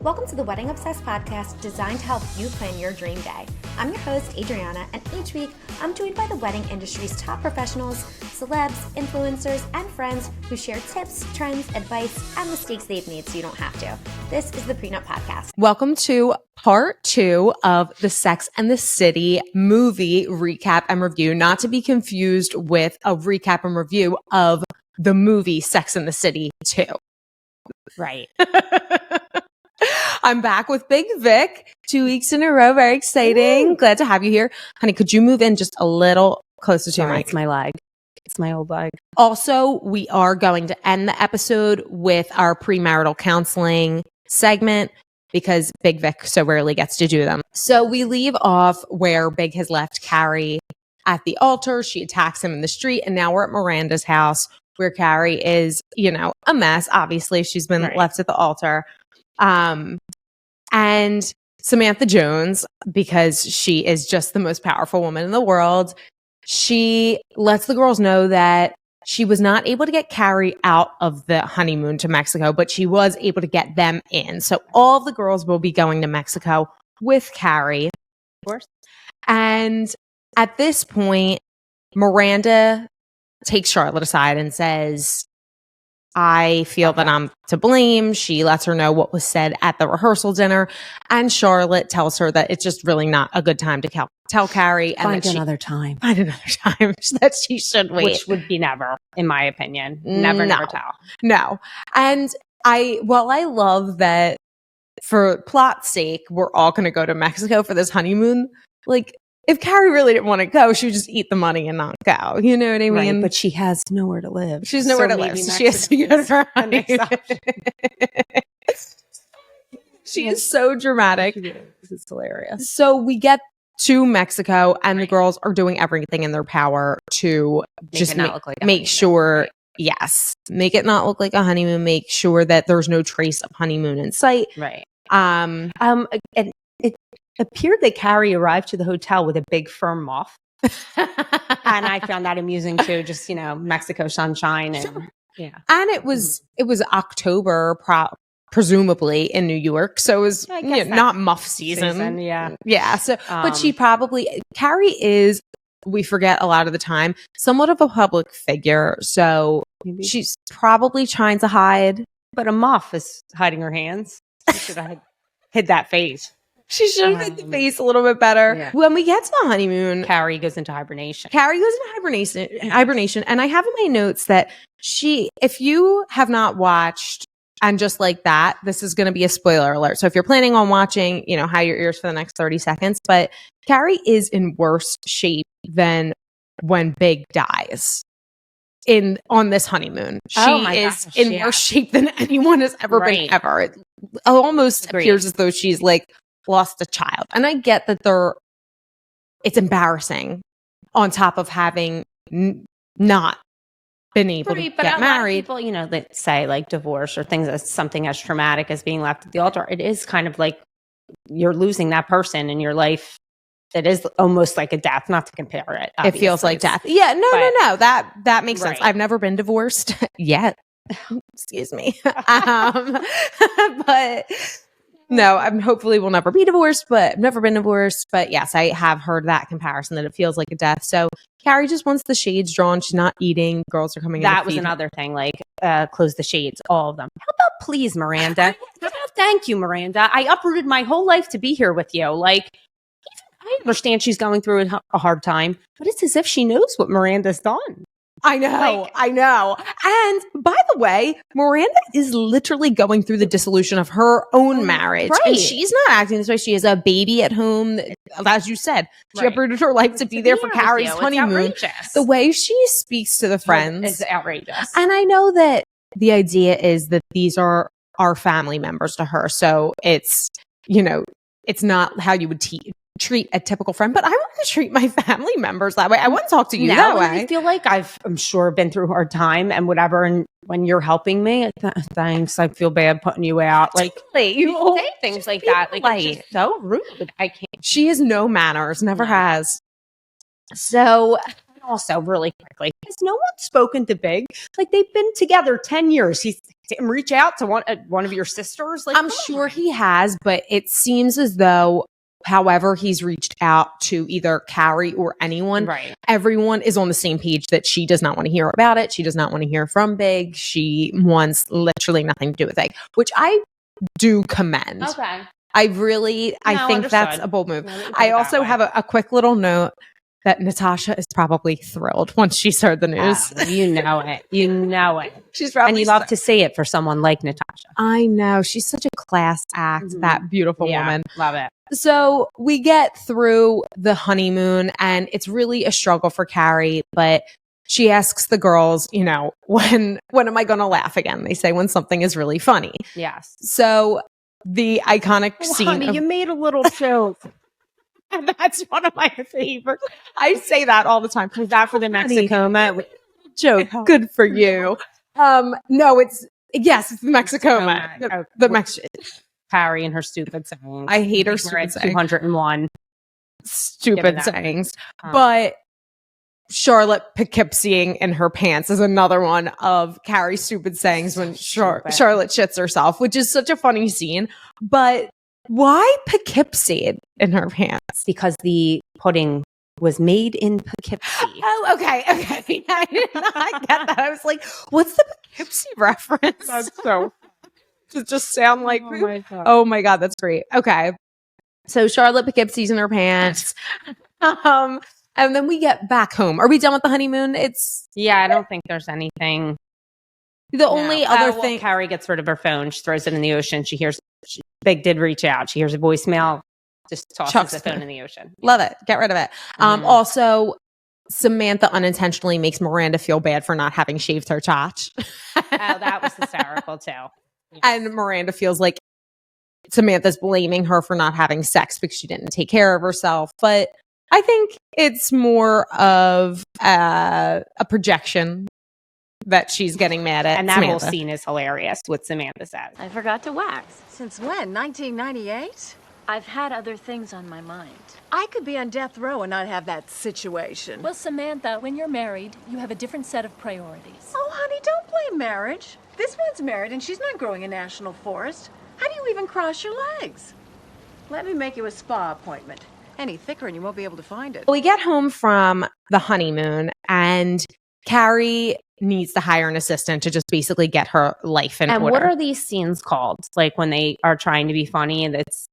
Welcome to the Wedding Obsessed podcast designed to help you plan your dream day. I'm your host, Adriana, and each week I'm joined by the wedding industry's top professionals, celebs, influencers, and friends who share tips, trends, advice, and mistakes they've made so you don't have to. This is the Pre Nup podcast. Welcome to part 2 of the Sex and the City movie recap and review, not to be confused with a recap and review of the movie Sex and the City 2. Right. I'm back with Big Vic 2 weeks in a row. Very exciting. Glad to have you here. Honey, could you move in just a little closer to your mic? It's my leg. It's my old leg. Also, we are going to end the episode with our premarital counseling segment because Big Vic so rarely gets to do them. So we leave off where Big has left Carrie at the altar. She attacks him in the street. And now we're at Miranda's house where Carrie is, a mess. Obviously, she's been left at the altar. And Samantha Jones, because she is just the most powerful woman in the world, she lets the girls know that she was not able to get Carrie out of the honeymoon to Mexico, but she was able to get them in. So all of the girls will be going to Mexico with Carrie. Of course. And at this point, Miranda takes Charlotte aside and says, I feel that I'm to blame. She lets her know what was said at the rehearsal dinner. And Charlotte tells her that it's just really not a good time to tell Carrie. Find another time that she should wait. Which would be never, in my opinion. Never tell. No. And I love that for plot's sake, we're all going to go to Mexico for this honeymoon. Like, if Carrie really didn't want to go, she would just eat the money and not go. You know what I mean? Right, but she has nowhere to live. She's nowhere to live. So she has to go to her honeymoon. She is so dramatic. This is hilarious. So we get to Mexico and the girls are doing everything in their power to just make sure, make it not look like a honeymoon, make sure that there's no trace of honeymoon in sight. Right. And it appeared that Carrie arrived to the hotel with a big firm muff. And I found that amusing too. Just, Mexico sunshine. And And it was October, presumably in New York. So it was not muff season. Yeah. So, but she Carrie is, we forget a lot of the time, somewhat of a public figure. So she's probably trying to hide. But a muff is hiding her hands. She should have hid that face. She should have hid the face a little bit better. Yeah. When we get to the honeymoon, Carrie goes into hibernation. Hibernation. And I have in my notes that if you have not watched and just like that, this is going to be a spoiler alert. So if you're planning on watching, hide your ears for the next 30 seconds. But Carrie is in worse shape than when Big dies. On this honeymoon. She is in worse shape than anyone has ever been ever. It almost appears as though she's lost a child. And I get that it's embarrassing on top of having not been able to get married. Lot of people, that say divorce or things as something as traumatic as being left at the altar. It is kind of like you're losing that person in your life. It is almost like a death, not to compare it. Obviously. It feels like death. Yeah, no. That makes sense. I've never been divorced yet. Excuse me. But no, hopefully we'll never be divorced, but I've never been divorced. But yes, I have heard that comparison that it feels like a death. So Carrie just wants the shades drawn. She's not eating. Girls are coming in. That was another thing, close the shades, all of them. How about please, Miranda? How about thank you, Miranda? I uprooted my whole life to be here with you. I understand she's going through a hard time, but it's as if she knows what Miranda's done. I know. And by the way, Miranda is literally going through the dissolution of her own marriage. Right. And she's not acting this way. She has a baby at home. As you said, she uprooted her life to be there for Carrie's honeymoon. The way she speaks to the friends is outrageous. And I know that the idea is that these are our family members to her. So it's, it's not how you would treat a typical friend, but I want to treat my family members that way. I wouldn't talk to you that way. I feel like I'm sure been through a hard time and whatever. And when you're helping me, thanks. I feel bad putting you out. You say things like that. It's just so rude. I can't. She has no manners. Never has. So also really quickly, has no one spoken to Big? They've been together 10 years. He's didn't reach out to one of your sisters? Like, I'm sure he has, but it seems as though however he's reached out to either Carrie or anyone, right. everyone is on the same page that she does not want to hear about it. She does not want to hear from Big. She wants literally nothing to do with Big, which I do commend. Okay. I think understood. that's a bold move. No, I also have a quick little note that Natasha is probably thrilled once she's heard the news. You know it. You know it. She's probably and you love to say it for someone like Natasha. I know. She's such a class act, that beautiful woman. Love it. So we get through the honeymoon and it's really a struggle for Carrie, but she asks the girls, you know, when am I going to laugh again? They say when something is really funny. Yes. So the iconic scene. Honey, you made a little joke. And that's one of my favorites. I say that all the time. Is that for the Mexicoma joke? Good for you. No, it's the Mexicoma. The Mexican. Carrie and her stupid sayings. I hate her stupid sayings. 201 stupid sayings. But Charlotte Poughkeepsying in her pants is another one of Carrie's stupid sayings when Charlotte shits herself, which is such a funny scene. But why Poughkeepsie in her pants? Because the pudding was made in Poughkeepsie. Oh, okay. I did not get that. I was like, what's the Poughkeepsie reference? That's so to just sound like, oh my God, that's great. Okay. So Charlotte Poughkeepsie's in her pants. And then we get back home. Are we done with the honeymoon? I don't think there's anything. The only other thing. Carrie gets rid of her phone. She throws it in the ocean. Big did reach out. She hears a voicemail. Just tosses the phone in the ocean. Love it. Get rid of it. Also, Samantha unintentionally makes Miranda feel bad for not having shaved her chotch. That was hysterical too. Yes. And Miranda feels like Samantha's blaming her for not having sex because she didn't take care of herself. But I think it's more of a projection that she's getting mad at And that Samantha. whole scene is hilarious, what Samantha says. I forgot to wax. Since when? 1998? I've had other things on my mind. I could be on death row and not have that situation. Well, Samantha, when you're married, you have a different set of priorities. Oh, honey, don't blame marriage. This one's married and she's not growing a national forest. How do you even cross your legs? Let me make you a spa appointment. Any thicker and you won't be able to find it. We get home from the honeymoon and Carrie needs to hire an assistant to just basically get her life in order. And what are these scenes called? Like when they are trying to be funny and it's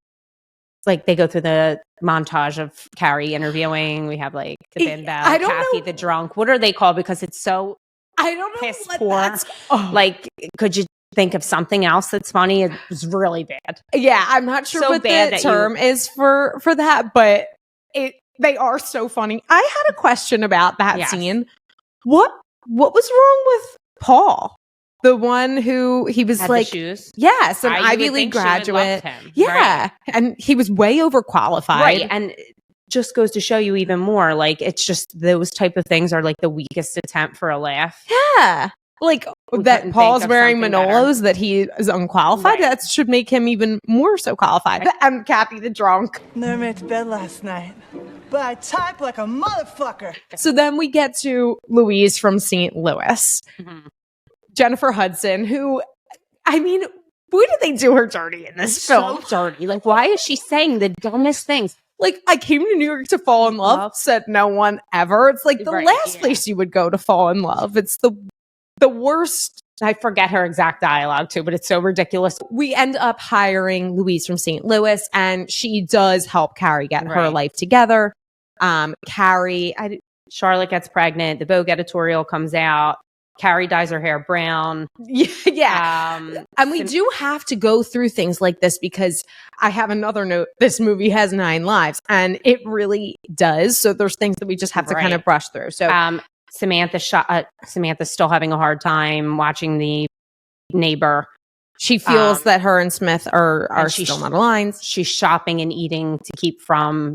like they go through the montage of Carrie interviewing. We have like the bimbo, Kathy the drunk. What are they called? Because it's so I don't know piss what poor. Like, could you think of something else that's funny? It was really bad. Yeah, I'm not sure So what bad the that term is for that, but they are so funny. I had a question about that scene. What was wrong with Paul? The one who he was Had like, the shoes? yes, an You Ivy would League think she would love graduate. him, Yeah, right. and he was way overqualified. Right. And it just goes to show you even more. Like, it's just those type of things are like the weakest attempt for a laugh. Yeah. Like We that couldn't Paul's think of wearing something Manolos, that he is unqualified. Right. That should make him even more so qualified. And Kathy the drunk. Never made it to bed last night, but I type like a motherfucker. So then we get to Louise from St. Louis. Mm-hmm. Jennifer Hudson, who, I mean, who did they do her dirty in this film? So dirty. Like, why is she saying the dumbest things? Like, I came to New York to fall in love, said no one ever. It's like the last place you would go to fall in love. It's the worst. I forget her exact dialogue too, but it's so ridiculous. We end up hiring Louise from St. Louis, and she does help Carrie get her life together. Charlotte gets pregnant. The Vogue editorial comes out. Carrie dyes her hair brown. Yeah. And we do have to go through things like this because I have another note. This movie has 9 lives, and it really does. So there's things that we just have to kind of brush through. So Samantha's still having a hard time watching The Neighbor. She feels that her and Smith are still not aligned. She's shopping and eating to keep from,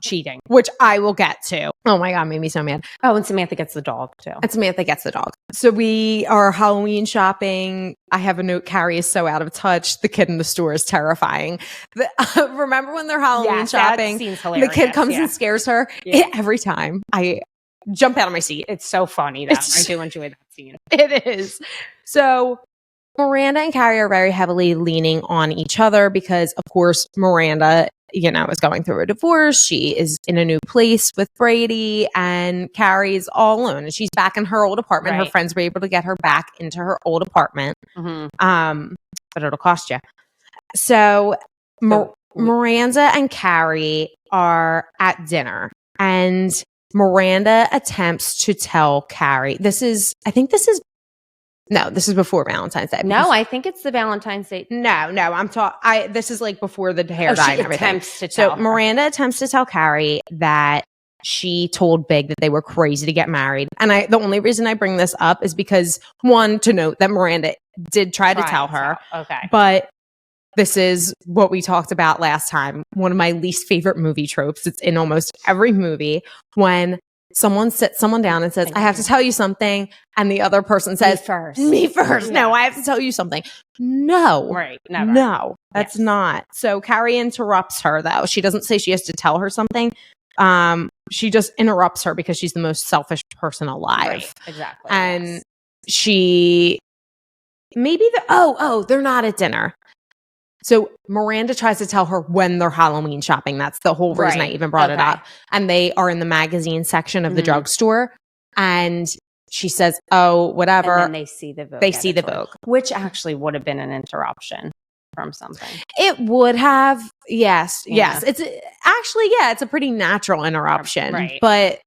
cheating. Which I will get to. Oh my God, made me so mad. Oh, and Samantha gets the dog too. And Samantha gets the dog. So we are Halloween shopping. I have a note, Carrie is so out of touch. The kid in the store is terrifying. Remember when they're Halloween shopping? That scene's hilarious. The kid comes and scares her. Every time I jump out of my seat. It's so funny though. I do enjoy that scene. It is. So Miranda and Carrie are very heavily leaning on each other because, of course, Miranda, is going through a divorce. She is in a new place with Brady, and Carrie's all alone. And she's back in her old apartment. Her Right. friends were able to get her back into her old apartment. But it'll cost you. So Miranda and Carrie are at dinner, and Miranda attempts to tell Carrie, this is before Valentine's Day. No, I think it's the Valentine's Day. No, this is like before the hair dye She and everything. attempts to tell So her. Miranda attempts to tell Carrie that she told Big that they were crazy to get married. And the only reason I bring this up is because, one, to note that Miranda did try to tell her. Okay. But this is what we talked about last time. One of my least favorite movie tropes. It's in almost every movie when someone sits someone down and says, I have to tell you something. And the other person says, Me first. No, I have to tell you something. No. Right. Never. No, that's not. So Carrie interrupts her, though. She doesn't say she has to tell her something. She just interrupts her because she's the most selfish person alive. Right. Exactly. And they're not at dinner. So Miranda tries to tell her when they're Halloween shopping. That's the whole reason I even brought it up. And they are in the magazine section of the drugstore. And she says, oh, whatever. And then they see the Vogue. They see the Vogue. Which actually would have been an interruption from something. It would have. Yes. Yeah. Yes. It's actually, it's a pretty natural interruption. Right. But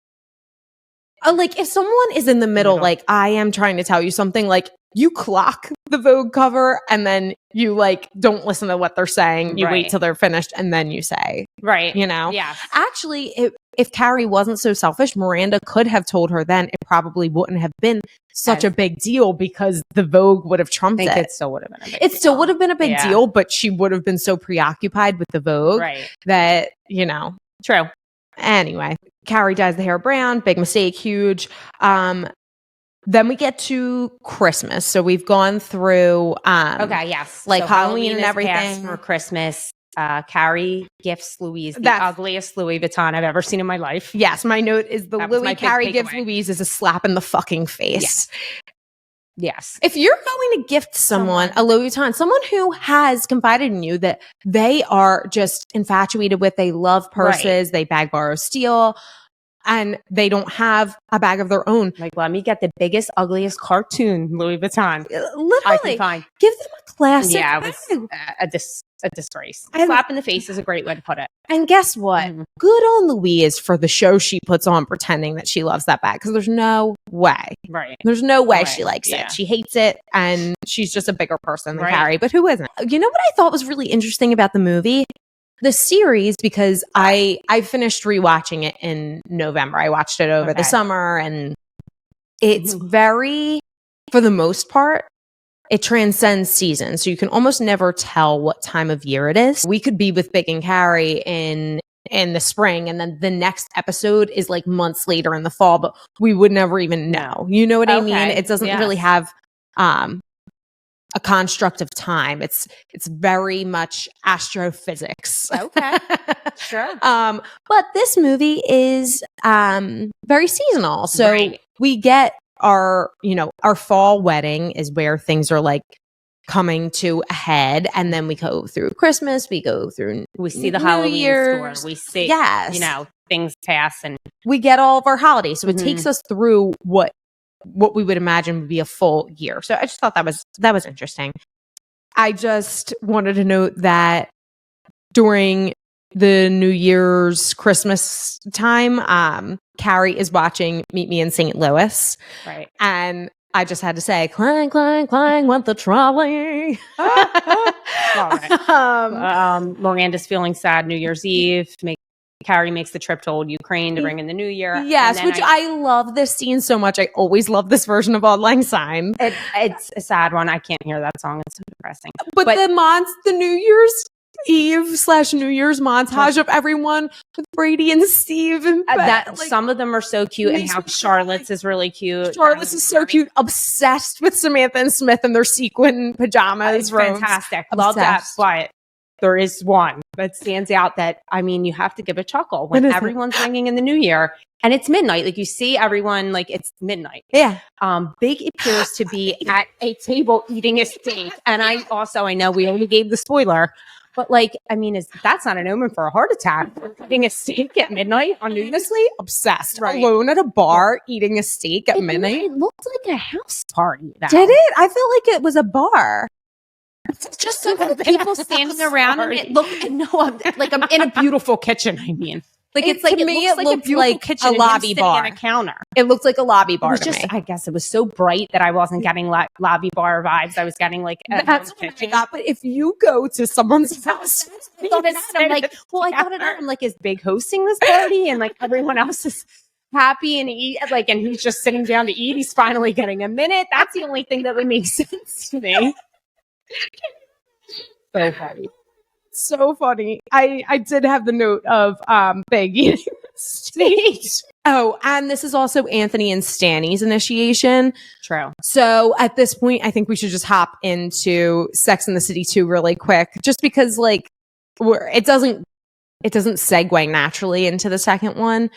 like if someone is in the middle, like I am trying to tell you something, like you clock the Vogue cover and then you like don't listen to what they're saying. You wait till they're finished and then you say, right. Yeah. Actually, if Carrie wasn't so selfish, Miranda could have told her then. It probably wouldn't have been such a big deal because the Vogue would have trumped it. It still would have been a big deal. It still would have been a big deal, but she would have been so preoccupied with the Vogue that, True. Anyway, Carrie dyes the hair brown. Big mistake. Huge. Then we get to Christmas. So we've gone through like Halloween and everything. For Christmas, Carrie gifts Louise the ugliest Louis Vuitton I've ever seen in my life. Yes, my note is the Louis Carrie gives takeaway. Louise is a slap in the fucking face. Yes. If you're going to gift someone a Louis Vuitton, someone who has confided in you that they are just infatuated with, they love purses, they bag, borrow, steal, and they don't have a bag of their own. Like, let me get the biggest, ugliest cartoon Louis Vuitton Literally, I can find. Give them a classic Yeah, bag. it was a disgrace. Slap in the face is a great way to put it. And guess what? Good on Louise for the show she puts on pretending that she loves that bag, because there's no way. Right. There's no way she likes it. She hates it, and she's just a bigger person than Carrie, but who isn't? You know what I thought was really interesting about the movie? The series, because I finished rewatching it in November. I watched it over the summer, and it's very, for the most part, it transcends seasons. So you can almost never tell what time of year it is. We could be with Big and Carrie in the spring, and then the next episode is like months later in the fall, but we would never even know. You know what I mean? It doesn't really have a construct of time. It's very much astrophysics. Okay. Sure. But this movie is very seasonal. So we get our fall wedding is where things are like coming to a head, and then we go through Christmas, we see the New Halloween Year's, store, we see things pass, and we get all of our holidays. So it takes us through what we would imagine would be a full year. So I just thought that was interesting. I just wanted to note that during the New Year's Christmas time, Carrie is watching Meet Me in St. Louis. Right. And I just had to say, clang, clang, clang, went the trolley. All right. Miranda's feeling sad New Year's Eve. Carrie makes the trip to old Ukraine to bring in the new year. Yes, which I love this scene so much. I always love this version of Auld Lang Syne. It's a sad one. I can't hear that song. It's so depressing. But the New Year's Eve / New Year's montage of everyone with Brady and Steve and some of them are so cute, and how Charlotte's is really cute. Charlotte's is so cute. Obsessed with Samantha and Smith and their sequin pajamas. It's fantastic. Love that. But there is one that stands out that, I mean, you have to give a chuckle when What is it? everyone's ringing in the new year and it's midnight. Like you see everyone, like it's midnight. Yeah. Big appears to be at a table eating a steak. And I know we already gave the spoiler, but like, I mean, that's not an omen for a heart attack. Eating a steak at midnight on New Year's. Honestly, obsessed. Right. Alone at a bar eating a steak at midnight. It looked like a house party. Though. Did it? I felt like it was a bar. Just so many people standing around and it looked, I'm in a beautiful kitchen. I mean, like it's like to me, looks it like a looked beautiful like kitchen a and him lobby sitting bar. on a counter. It looked like a lobby It bar was to just, me. I guess it was so bright that I wasn't getting lobby bar vibes. I was getting like That's what I got. But if you go to someone's house, I thought it out. I'm like, well, I thought it out. I'm like, is Big hosting this party? And like everyone else is happy and and he's just sitting down to eat. He's finally getting a minute. That's the only thing that would make sense to me. So funny. So funny. I did have the note of Big eating steak. Oh, and this is also Anthony and Stanny's initiation. True. So at this point, I think we should just hop into Sex and the City 2 really quick, just because like it doesn't segue naturally into the second one.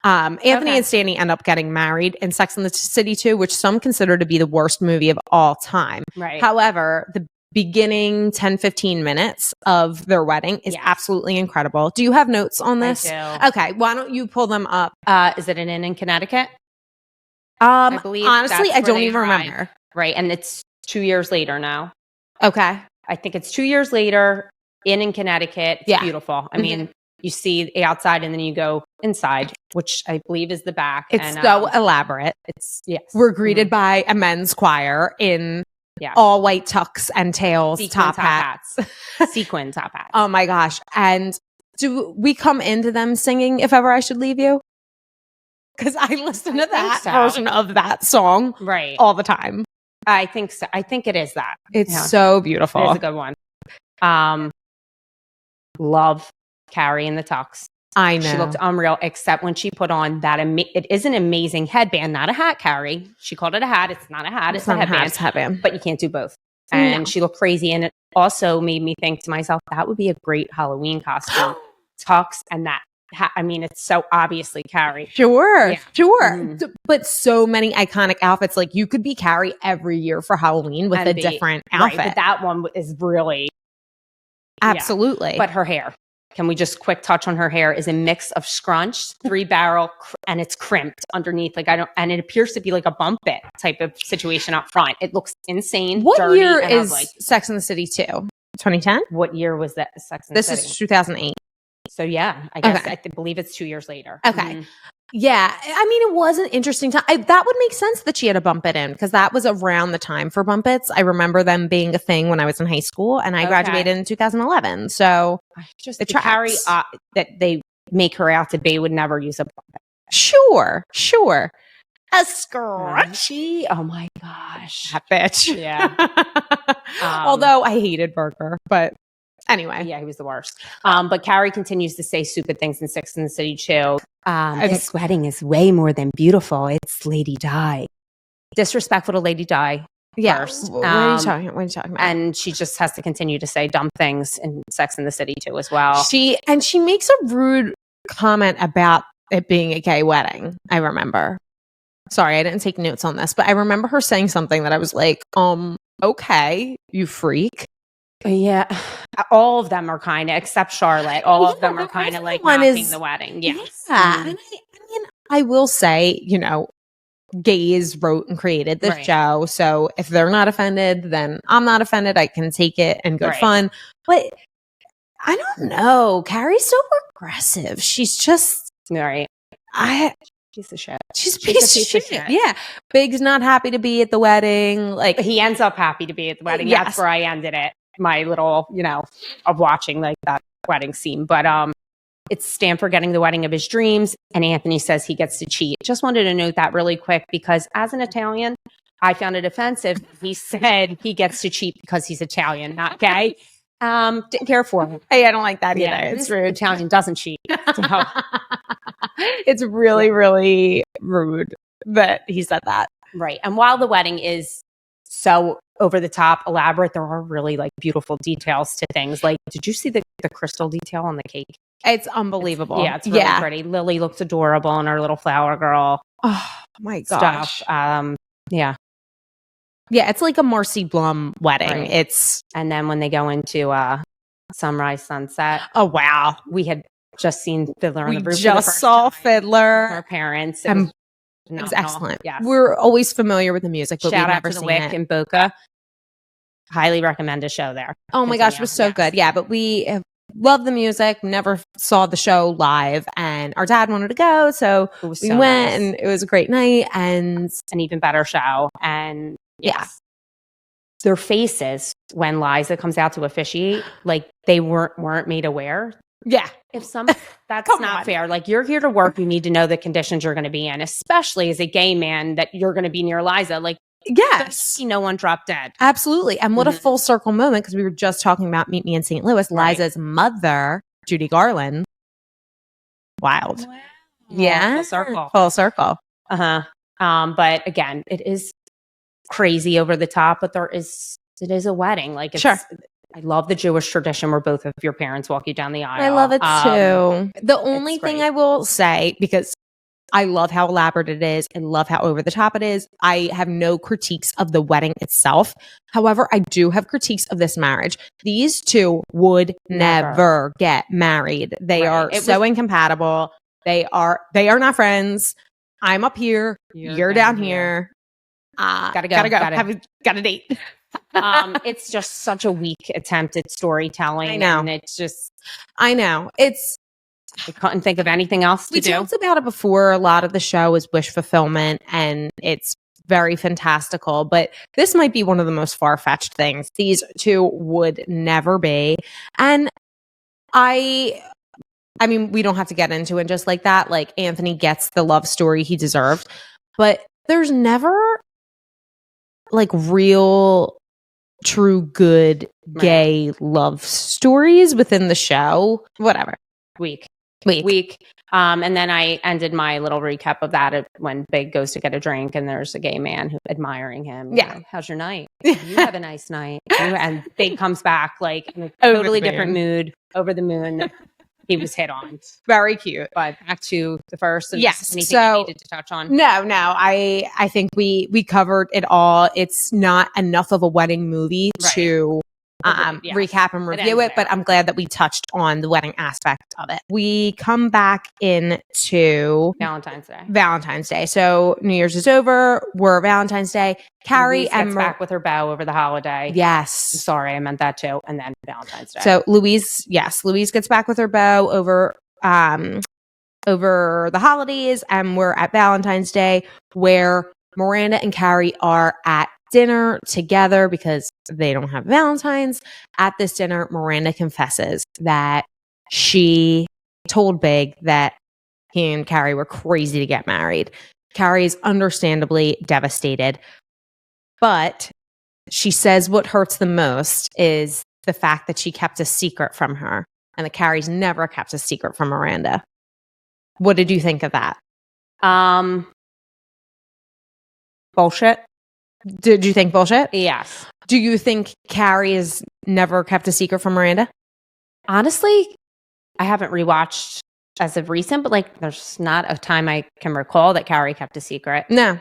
Anthony and Stanny end up getting married in Sex and the City 2, which some consider to be the worst movie of all time. Right. However, the beginning 10-15 minutes of their wedding is absolutely incredible. Do you have notes on this? I do. Okay, why don't you pull them up? Is it an inn in Connecticut? I believe honestly, that's I where don't they even arrive. remember. Right. And it's 2 years later now. Okay. I think it's 2 years later in Connecticut. It's beautiful. I mean, you see the outside and then you go inside, which I believe is the back. It's and, so elaborate. It's, yes. We're greeted by a men's choir in all white tux and tails, Sequin top hats. Sequin top hats. Oh my gosh. And do we come into them singing If Ever I Should Leave You? Because I listen to that version of that song all the time. I think so. I think it is that. It's so beautiful. It's a good one. Love Carrie in the tux. I know. She looked unreal, except when she put on that. It is an amazing headband, not a hat, Carrie. She called it a hat. It's not a hat. It's a headband. It's a headband. But you can't do both. And she looked crazy. And it also made me think to myself, that would be a great Halloween costume. Tux and that. I mean, it's so obviously Carrie. Sure. But so many iconic outfits. Like you could be Carrie every year for Halloween with a different outfit. Right, but that one is really. Absolutely. But her hair. Can we just quick touch on her hair? Is a mix of scrunched, 3-barrel, and it's crimped underneath. And it appears to be like a bump it type of situation up front. It looks insane. What dirty, year and is Sex and the City 2? 2010? What year was that Sex and the City? This is 2008. So yeah, I guess I believe it's 2 years later. Okay. Yeah. I mean, it was an interesting time. That would make sense that she had to bump it in because that was around the time for bump its. I remember them being a thing when I was in high school and I graduated in 2011. So just the Carrie that they make her out to be would never use a bump it. Sure. A scrunchie. Oh my gosh. That bitch. Yeah. Although I hated Burger, but anyway. Yeah, he was the worst. But Carrie continues to say stupid things in Sex and the City too. This wedding is way more than beautiful. It's Lady Di. Disrespectful to Lady Di. First. What are you talking about? And she just has to continue to say dumb things in Sex and the City too as well. She makes a rude comment about it being a gay wedding. I remember. Sorry, I didn't take notes on this, but I remember her saying something that I was like, okay, you freak. Yeah, all of them are kind of, except Charlotte. All of them are kind of like mocking the wedding. Yes. Yeah. And I mean, I will say, gays wrote and created this show. So if they're not offended, then I'm not offended. I can take it and good fun. But I don't know. Carrie's so aggressive. She's just piece of shit. She's a piece of shit. Yeah. Big's not happy to be at the wedding. Like he ends up happy to be at the wedding. Yes. That's where I ended it. My little, of watching like that wedding scene. But it's Stanford getting the wedding of his dreams, and Anthony says he gets to cheat. Just wanted to note that really quick because as an Italian, I found it offensive. He said he gets to cheat because he's Italian, not gay. Didn't care for him. Hey, I don't like that either. Yeah, it's rude. Italian doesn't cheat. So. It's really, really rude that he said that. Right. And while the wedding is so over the top, elaborate. There are really like beautiful details to things. Like, did you see the crystal detail on the cake? It's unbelievable. It's really pretty. Lily looks adorable in her little flower girl Oh my gosh. stuff. Yeah. Yeah, it's like a Marcy Blum wedding. Right. It's And then when they go into sunrise, sunset, oh wow. we had just seen Fiddler on We the Roof. just saw Our Fiddler. parents. It was phenomenal. excellent. Yes. We're always familiar with the music, but Shout we've out never to the seen Wick it. in Boca. Highly recommend a show there. Oh my gosh, it was so good. Yeah, but we have loved the music, never saw the show live, and our dad wanted to go, so It was we so went, nice. and it was a great night. And An even better show. And yeah, their faces when Liza comes out to officiate, like they weren't made aware. yeah, If some that's Come not on. fair. Like, you're here to work, you need to know the conditions you're going to be in, especially as a gay man that you're going to be near Liza. Like, yes, no one dropped dead. absolutely. And what a Mhm. full circle moment, because we were just talking about Meet Me in St. Louis. Right. Liza's mother, Judy Garland, wild. Yeah, Full circle. full circle. But again, it is crazy over the top, but it is a wedding. Like, it's, Sure. I love the Jewish tradition where both of your parents walk you down the aisle. I love it too. The only it's thing great. I will say, because I love how elaborate it is, I love how over the top it is, I have no critiques of the wedding itself. However, I do have critiques of this marriage. These two would never get married. They Right. are It so was- incompatible. They are not friends. I'm up here. You're down here. Gotta go. Got a date. It's just such a weak attempt at storytelling. I know. And it's just, I know. I couldn't think of anything else to We do. talked about it before. A lot of the show is wish fulfillment, and it's very fantastical. But this might be one of the most far-fetched things. These two would never be. And I mean, we don't have to get into it just like that. Like, Anthony gets the love story he deserved, but there's never like real, true, good gay love stories within the show. Whatever. Weak. Weak. And then I ended my little recap of that when Big goes to get a drink and there's a gay man who admiring him. Yeah. Like, how's your night? You have a nice night. And Big comes back like in a Over totally the different mood, over the moon. He was hit on. Very cute. But back to the first. And Yes, anything so- you needed to touch on? No. I think we covered it all. It's not enough of a wedding movie Right. to Yes. recap and It review ends it, but there. I'm glad that we touched on the wedding aspect of it. We come back into Valentine's Day. So New Year's is over. We're Valentine's Day. Carrie Louise and gets back with her bow over the holiday. Yes. Sorry, I meant that too. And then Valentine's Day. So Louise gets back with her beau over the holidays, and we're at Valentine's Day, where Miranda and Carrie are at dinner together because they don't have Valentine's. At this dinner, Miranda confesses that she told Big that he and Carrie were crazy to get married. Carrie's understandably devastated, but she says what hurts the most is the fact that she kept a secret from her, and that Carrie's never kept a secret from Miranda. What did you think of that? Bullshit. Did you think bullshit? Yes. Do you think Carrie has never kept a secret from Miranda? Honestly, I haven't rewatched as of recent, but like there's not a time I can recall that Carrie kept a secret. No.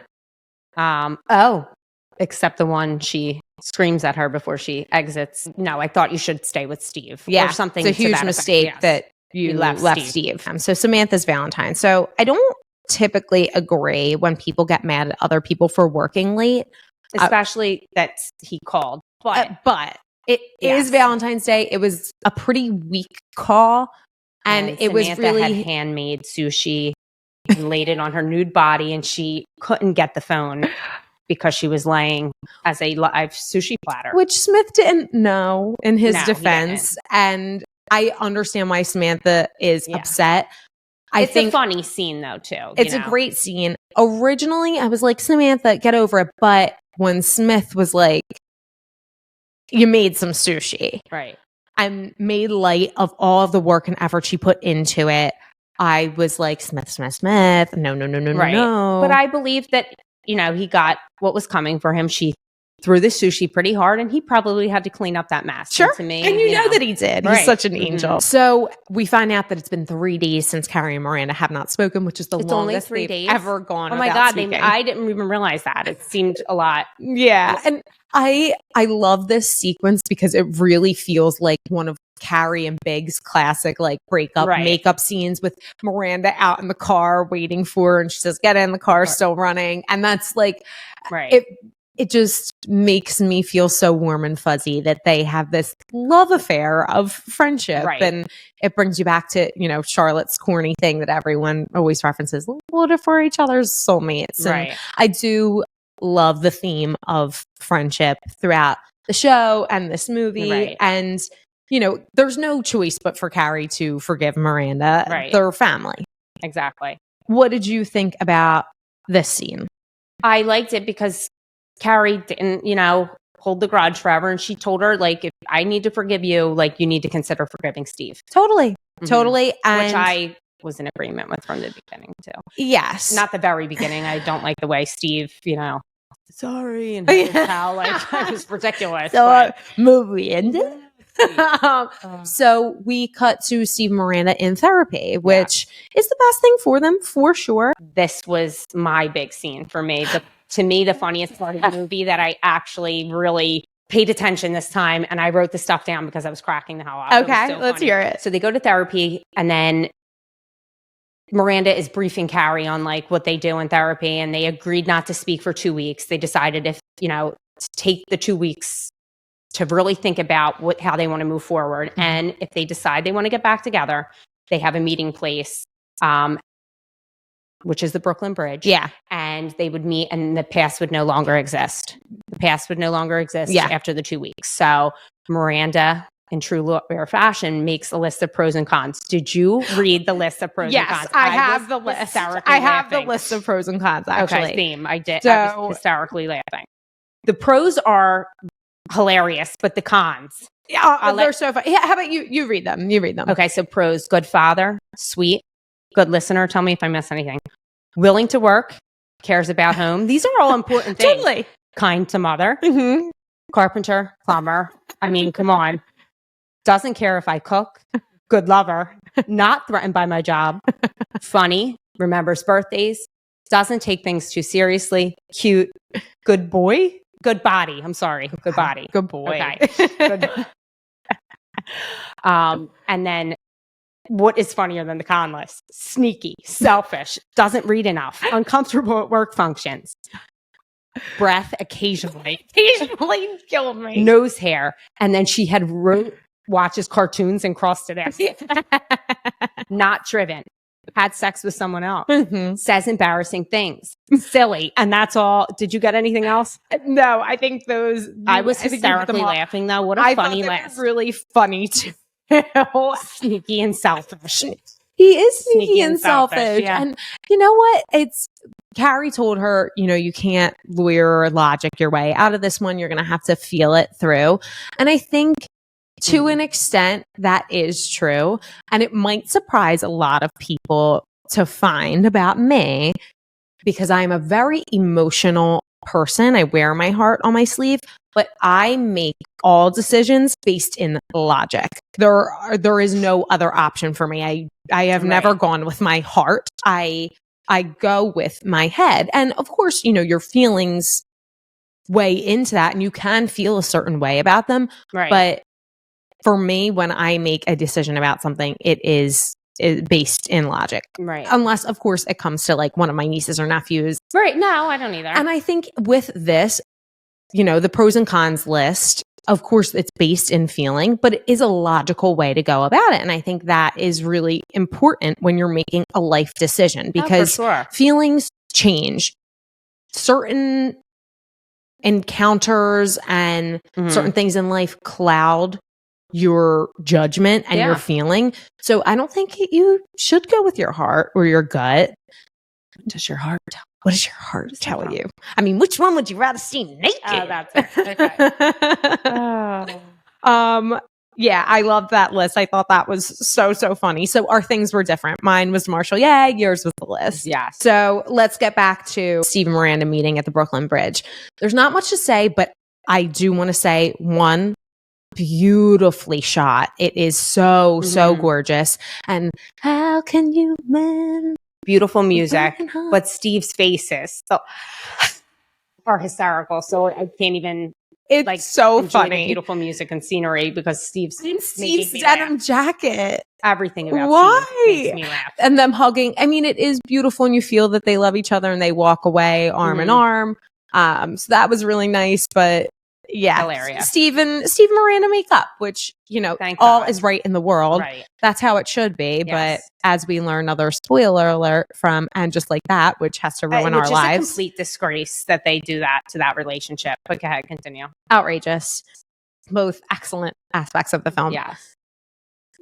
Except the one she screams at her before she exits. No, I thought you should stay with Steve. Yeah. Or something. It's a to huge that mistake effect. Yes. that you You left left Steve. So Samantha's Valentine. So I don't typically agree when people get mad at other people for working late. Especially that he called. But it Yes. is Valentine's Day. It was a pretty weak call. And it was Samantha really had handmade sushi and laid it on her nude body, and she couldn't get the phone because she was laying as a live sushi platter. which Smith didn't know in his No, he defense. And I understand why Samantha is Yeah. upset. I It's think a funny scene though too. it's a great scene. Originally, I was like, Samantha, get over it. But when Smith was like, you made some sushi, right. I made light of all of the work and effort she put into it. I was like, Smith. No. Right. No. But I believe that, he got what was coming for him. She threw the sushi pretty hard, and he probably had to clean up that mess. Sure. To me, And you know that he did. Right. He's such an angel. So we find out that it's been 3 days since Carrie and Miranda have not spoken, which is the It's only longest 3 they've days? ever gone Oh my without God, speaking. I didn't even realize that. It seemed a lot. Yeah. And I love this sequence because it really feels like one of Carrie and Big's classic like breakup makeup scenes with Miranda out in the car waiting for her, and she says, "Get in the car, still running." And that's like, it just makes me feel so warm and fuzzy that they have this love affair of friendship. Right. And it brings you back to, you know, Charlotte's corny thing that everyone always references, what if we're each other's soulmates? And I do love the theme of friendship throughout the show and this movie. And, you know, there's no choice but for Carrie to forgive Miranda. They're family. Exactly. What did you think about this scene? I liked it because Carrie didn't, you know, hold the grudge forever. And she told her, like, if I need to forgive you, like, you need to consider forgiving Steve. Totally. Mm-hmm. Totally. And which I was in agreement with from the beginning, too. Yes. Not the very beginning. I don't like the way Steve, you know, sorry. And how, like, it was ridiculous. So, movie ended. So we cut to Steve and Miranda in therapy, which is the best thing for them, for sure. This was my big scene for me. To me, the funniest part of the movie that I actually really paid attention this time. And I wrote the stuff down because I was cracking the hell up. Okay, let's hear it. So they go to therapy, and then Miranda is briefing Carrie on like what they do in therapy. And they agreed not to speak for 2 weeks. They decided if, you know, to take the 2 weeks to really think about how they want to move forward. And if they decide they want to get back together, they have a meeting place, which is the Brooklyn Bridge. Yeah. And they would meet, and the past would no longer exist. The past would no longer exist after the 2 weeks. So Miranda, in true lawyer fashion, makes a list of pros and cons. Did you read the list of pros and cons? Yes, I have the list. I have the list of pros and cons, actually. Okay, same. I did. So, I was hysterically laughing. The pros are hilarious, but the cons. They're so funny. Yeah, how about you read them? You read them. Okay, so pros: good father, sweet, good listener. Tell me if I miss anything. Willing to work, cares about home. These are all important things. Totally. Kind to mother, carpenter, plumber. I mean, come on. Doesn't care if I cook. Good lover. Not threatened by my job. Funny. Remembers birthdays. Doesn't take things too seriously. Cute. Good boy. Good body. I'm sorry. Good body. Good boy. Okay. Good. And then what is funnier than the con list? Sneaky, selfish, doesn't read enough, uncomfortable at work functions, breath occasionally killed me. Nose hair. And then she had watches cartoons and crossed it out. Not driven. Had sex with someone else. Says embarrassing things. Silly. And that's all. Did you get anything else? No, I think those. I was hysterically laughing though. What a funny laugh. Really funny too. Sneaky and selfish. He is sneaky and selfish. Yeah. And you know what? Carrie told her, you know, you can't lawyer or logic your way out of this one. You're going to have to feel it through. And I think to an extent that is true. And it might surprise a lot of people to find about me because I'm a very emotional person. I wear my heart on my sleeve, but I make all decisions based in logic. There is no other option for me. I have never gone with my heart. I go with my head. And of course, you know, your feelings weigh into that and you can feel a certain way about them. Right. But for me, when I make a decision about something, it is based in logic. Right. Unless, of course, it comes to like one of my nieces or nephews. Right. No, I don't either. And I think with this, you know, the pros and cons list, of course, it's based in feeling, but it is a logical way to go about it. And I think that is really important when you're making a life decision because feelings change. Certain encounters and certain things in life cloud your judgment and your feeling. So I don't think you should go with your heart or your gut. What does your heart tell you? I mean, which one would you rather see naked? Oh, that's it. Okay. Yeah, I loved that list. I thought that was so funny. So our things were different. Mine was Marshall. Yeah, yours was the list. Yeah. So let's get back to Steve and Miranda meeting at the Brooklyn Bridge. There's not much to say, but I do want to say, one, beautifully shot. It is so gorgeous. And how can you win? Beautiful music, but Steve's faces are hysterical. So I can't even It's so enjoy funny. the beautiful music and scenery because Steve's Steve's denim jacket. Everything about Why? Steve makes me laugh. And them hugging. I mean, it is beautiful, and you feel that they love each other, and they walk away arm in arm. So that was really nice. But yeah, Hilarious. Steve and Miranda make up, which, you know, Thank all God. is right in the world. Right. That's how it should be. Yes. But as we learn, another spoiler alert from And Just Like That, which has to ruin our Which is lives. a complete disgrace that they do that to that relationship. But go ahead, continue. Outrageous. Both excellent aspects of the film. Yes.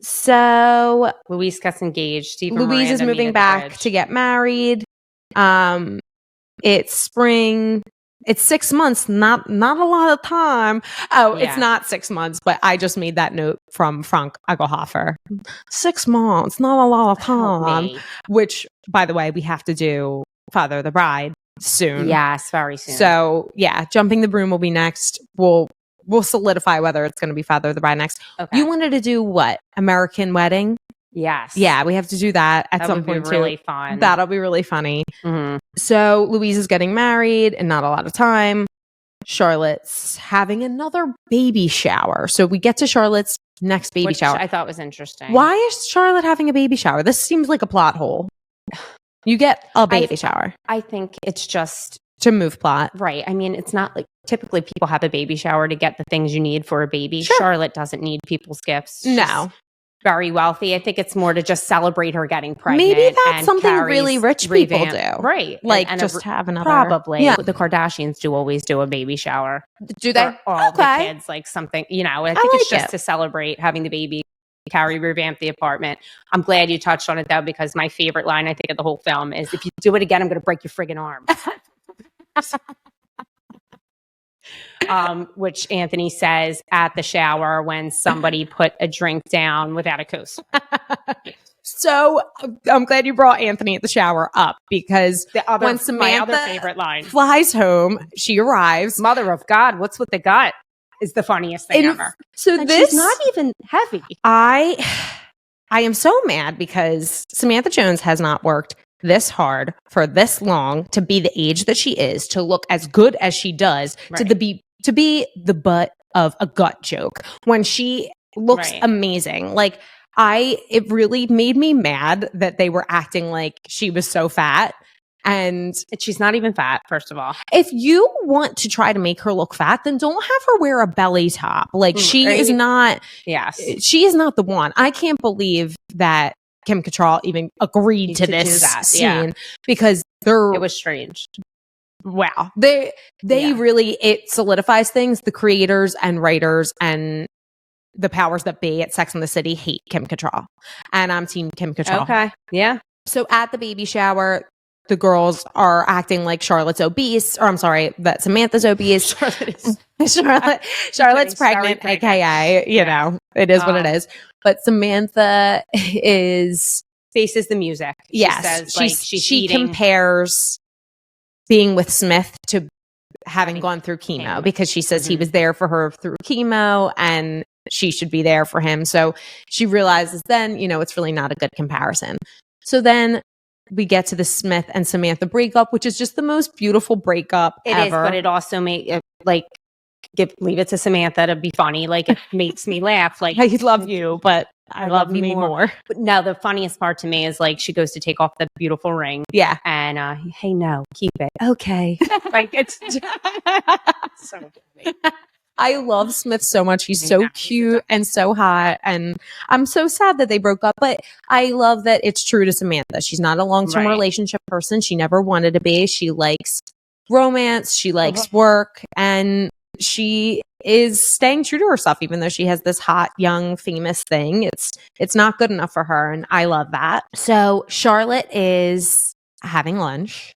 So Louise gets engaged. Steve and Louise is Miranda meet moving at the back bridge. to get married. It's spring. It's 6 months, not a lot of time. Oh, Yeah. It's not 6 months, but I just made that note from Frank Egelhofer. 6 months, not a lot of Help time. me. Which, by the way, we have to do Father of the Bride soon. Yes, very soon. So yeah, Jumping the Broom will be next. We'll solidify whether it's going to be Father of the Bride next. okay. You wanted to do what? American Wedding? yes. Yeah, we have to do that at That some would be point really too. fun. That'll be really funny. Mhm. So Louise is getting married and not a lot of time. Charlotte's having another baby shower. So we get to Charlotte's next baby Which shower. I thought was interesting. Why is Charlotte having a baby shower? This seems like a plot hole. You get a baby shower I think it's just to move plot. right. I mean, it's not like typically people have a baby shower to get the things you need for a baby. Sure. Charlotte doesn't need people's gifts. She's No. very wealthy. I think it's more to just celebrate her getting pregnant. Maybe that's and something Carrie's really rich people revamp- do. Right. Like And just have another. probably. Yeah. The Kardashians do always do a baby shower. Do they? For all the Okay. kids, like something, you know, I think it's like just it. to celebrate having the baby. Carrie revamped the apartment. I'm glad you touched on it though, because my favorite line I think of the whole film is, "If you do it again, I'm going to break your friggin' arm." Which Anthony says at the shower when somebody put a drink down without a coaster. So I'm glad you brought Anthony at the shower up because The other, when my Samantha other favorite line, flies home, she arrives. "Mother of God, what's with the gut?" is the funniest thing And ever. So And this she's not even heavy. I am so mad because Samantha Jones has not worked this hard for this long to be the age that she is, to look as good as she does, Right. to be the butt of a gut joke when she looks Right. amazing. Like it really made me mad that they were acting like she was so fat. And She's not even fat, first of all. if you want to try to make her look fat, then don't have her wear a belly top. Like she is not Yes. the one. I can't believe that Kim Cattrall even agreed to To do this that, scene yeah. because they're It was strange. wow. They Yeah. really, it solidifies things. The creators and writers and the powers that be at Sex and the City hate Kim Cattrall, and I'm team Kim Cattrall. Okay. Yeah. So at the baby shower, the girls are acting like Charlotte's obese, or I'm sorry, that Samantha's obese. Charlotte's pregnant, pregnant. aka, you know, it is what it is. But Samantha is, Faces the music. She yes, says, like, she eating. compares being with Smith to having gone through chemo because she says he was there for her through chemo and she should be there for him. So she realizes then, you know, it's really not a good comparison. So then we get to the Smith and Samantha breakup, which is just the most beautiful breakup It ever. is, but it also made it, like, leave it to Samantha to be funny. Like, it makes me laugh. Like, I love you, but I love me more. But no, the funniest part to me is like she goes to take off the beautiful ring. Yeah. And hey, no, keep it. Okay. Like, it's so funny. I love Smith so much. He's I so know. cute and so hot. And I'm so sad that they broke up, but I love that it's true to Samantha. She's not a long-term Right. relationship person. She never wanted to be. She likes romance. She likes work. And she is staying true to herself, even though she has this hot, young, famous thing. It's not good enough for her. And I love that. So Charlotte is having lunch.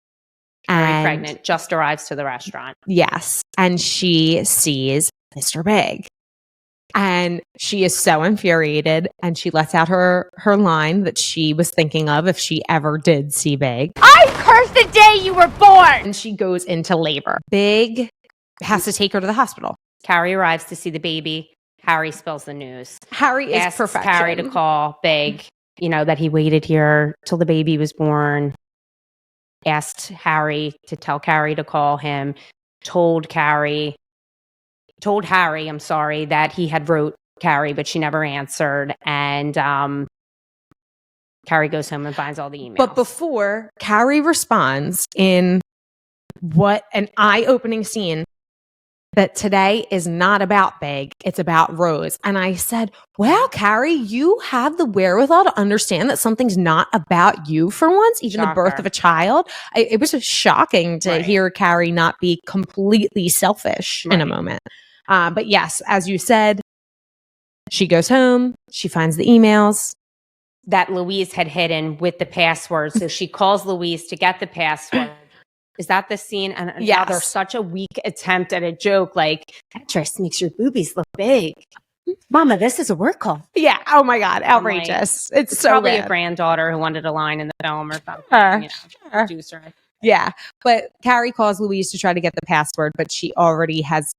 Very and pregnant, just arrives to the restaurant. Yes. And she sees Mr. Big. And she is so infuriated. And she lets out her line that she was thinking of if she ever did see Big. I curse the day you were born! And she goes into labor. Big has to take her to the hospital. Carrie arrives to see the baby. Harry spills the news. Harry is Asks perfection. Carrie to call, beg, that he waited here till the baby was born. Asked Harry to tell Carrie to call him. Told Harry, that he had wrote Carrie, but she never answered. And Carrie goes home and finds all the emails. But before Carrie responds in what an eye-opening scene, that today is not about Big, it's about Rose. And I said, wow, Carrie, you have the wherewithal to understand that something's not about you for once, even the birth of a child. It was just shocking to hear Carrie not be completely selfish in a moment. But yes, as you said, she goes home, she finds the emails that Louise had hidden with the password. So she calls Louise to get the password. Is that the scene? And yes. Now there's such a weak attempt at a joke like, that dress makes your boobies look big. Mama, this is a work call. Yeah. Oh my God. Outrageous. It's so probably bad. A granddaughter who wanted a line in the film or something. Producer. Yeah. But Carrie calls Louise to try to get the password, but she already has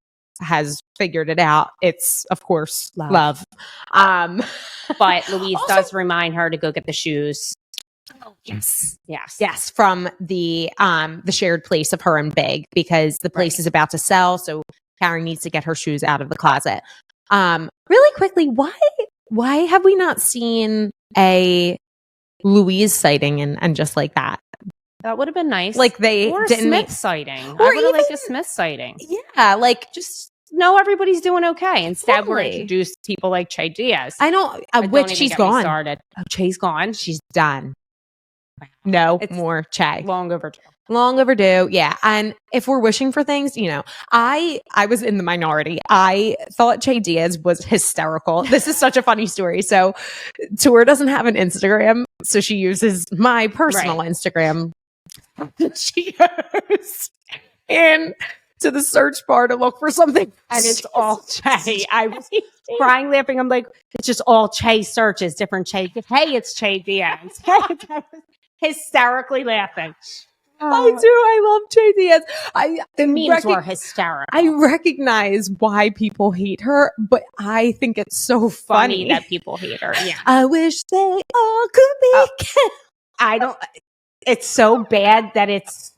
figured it out. It's, of course, love. But Louise does remind her to go get the shoes. Yes. From the shared place of her and Big, because the place is about to sell. So Carrie needs to get her shoes out of the closet. Really quickly, why have we not seen a Louise sighting and just like that? That would have been nice. Like they or a didn't Smith sighting. Or I would have even liked a Smith sighting. Yeah, like just know everybody's doing okay. Instead, we're Totally. introduced to people like Che Diaz. I know, But which don't even she's get me gone. started. Oh, Che's gone. She's done. No It's more Che. long overdue. Long overdue. Yeah. And if we're wishing for things, I was in the minority. I thought Che Diaz was hysterical. This is such a funny story. So Tour doesn't have an Instagram. So she uses my personal Instagram. She goes in to the search bar to look for something. And it's all Che. I was crying, laughing. I'm like, it's just all Che searches, different Che. Hey, it's Che Diaz. I was hysterically laughing. I do. I love Che Diaz. The memes were hysterical. I recognize why people hate her, but I think it's so funny that people hate her. Yeah. I wish they all could be. I don't. It's so bad that it's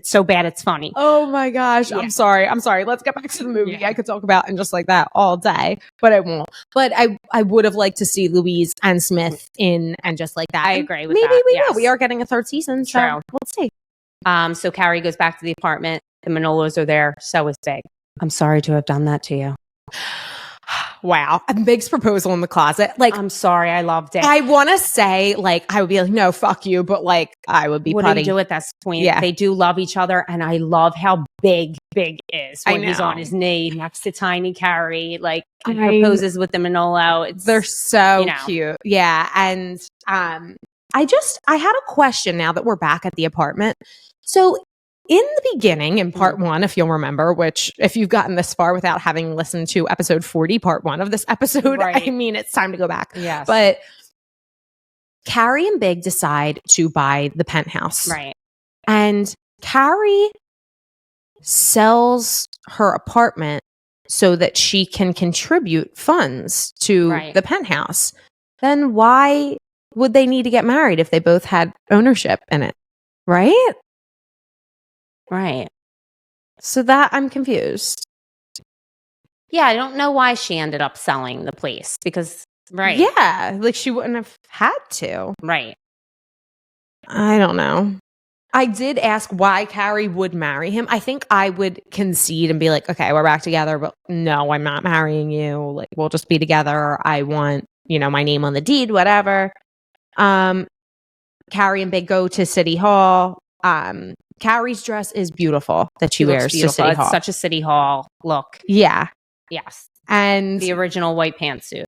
so bad it's funny. Oh my gosh. Yeah. I'm sorry. Let's get back to the movie. Yeah. I could talk about and just like that all day, but I won't. But I would have liked to see Louise and Smith in and just like that. I agree with maybe that. Maybe we will. We are getting a third season. So True. Let's see. So Carrie goes back to the apartment. The Manolos are there. So is Big. I'm sorry to have done that to you. Wow. And Big's proposal in the closet. Like, I'm sorry. I loved it. I want to say, like, I would be like, no, fuck you. But, like, I would be what putty. do you do at that point? Yeah. They do love each other. And I love how big is when I he's know. on his knee next to tiny Carrie. Like, he proposes with the Manolo. They're so cute. Yeah. And I had a question now that we're back at the apartment. So, in the beginning, in part one, if you'll remember, which if you've gotten this far without having listened to episode 40, part one of this episode, I mean, it's time to go back. Yes. But Carrie and Big decide to buy the penthouse. Right. And Carrie sells her apartment so that she can contribute funds to the penthouse. Then why would they need to get married if they both had ownership in it? Right? Right. So that I'm confused. Yeah, I don't know why she ended up selling the place because, Yeah, like she wouldn't have had to. Right. I don't know. I did ask why Carrie would marry him. I think I would concede and be like, okay, we're back together, but no, I'm not marrying you. Like, we'll just be together. I want, my name on the deed, whatever. Carrie and Big go to City Hall. Carrie's dress is beautiful that she wears to City Hall. It's such a City Hall look. Yeah. Yes. And the original white pantsuit.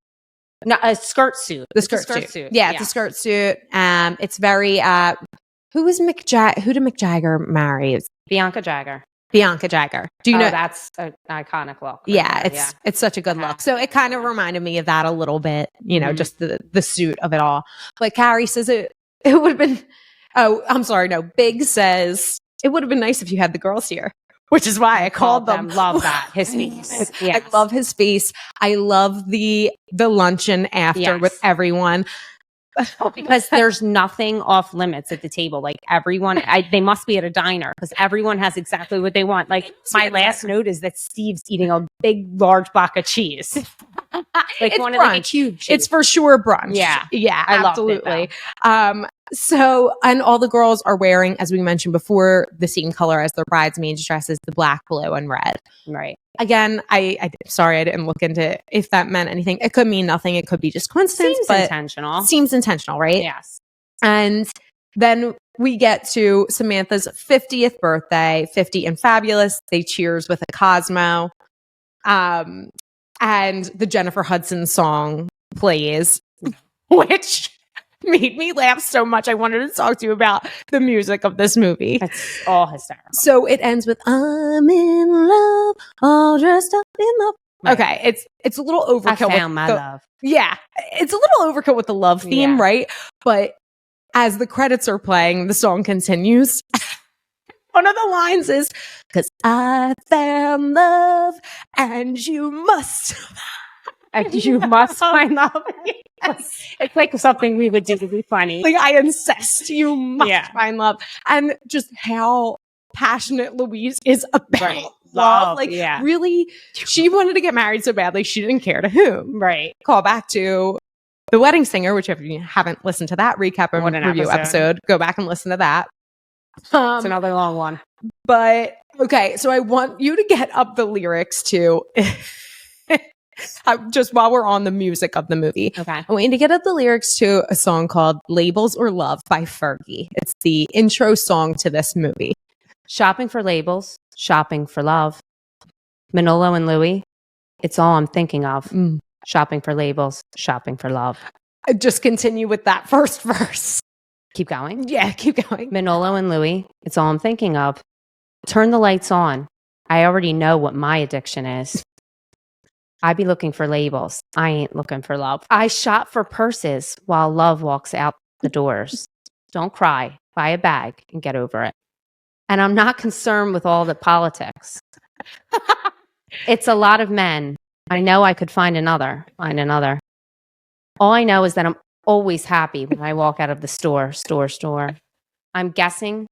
No, a skirt suit. The skirt suit. Yeah, it's a skirt suit. It's very who did Mick Jagger marry? Bianca Jagger. Bianca Jagger. Do you know that's an iconic look? Yeah, it's such a good look. So it kind of reminded me of that a little bit, just the suit of it all. But Carrie says it would have been Oh, I'm sorry. No, Big says it would have been nice if you had the girls here. which is why I called them. Love that. His face. Yes. I love his face. I love the luncheon after with everyone. Because there's nothing off limits at the table. Like everyone, they must be at a diner because everyone has exactly what they want. Like my last note is that Steve's eating a big, large block of cheese. Like It's one brunch. of the huge. It's for sure brunch. Yeah. Yeah, I loved absolutely. it, So, and all the girls are wearing, as we mentioned before, the same color as their bridesmaids' dresses, the black, blue, and red. Right. Again, sorry, I didn't look into if that meant anything. It could mean nothing. It could be just coincidence. Seems but intentional. Seems intentional, right? Yes. And then we get to Samantha's 50th birthday, 50 and fabulous. They cheers with a Cosmo. And the Jennifer Hudson song plays, which made me laugh so much. I wanted to talk to you about the music of this movie. It's all hysterical. So it ends with "I'm in love, all dressed up in love." Right. Okay, it's a little overkill. I found my love. Yeah, it's a little overkill with the love theme, right? But as the credits are playing, the song continues. One of the lines is, "'Cause I found love, and you must." And you must find love. It's like something we would do to be funny. Like, I insist you must find love. And just how passionate Louise is about love. Like, really, she wanted to get married so badly, she didn't care to whom. Right. Call back to The Wedding Singer, which if you haven't listened to that recap and review episode, go back and listen to that. It's another long one. But, okay, so I want you to get up the lyrics to... just while we're on the music of the movie. Okay. I want you to get up the lyrics to a song called Labels or Love by Fergie. It's the intro song to this movie. Shopping for labels, shopping for love. Manolo and Louie, it's all I'm thinking of. Shopping for labels, shopping for love. I just continue with that first verse. Keep going. Yeah, keep going. Manolo and Louie, it's all I'm thinking of. Turn the lights on. I already know what my addiction is. I be looking for labels. I ain't looking for love. I shop for purses while love walks out the doors. Don't cry. Buy a bag and get over it. And I'm not concerned with all the politics. It's a lot of men. I know I could find another. All I know is that I'm always happy when I walk out of the store. I'm guessing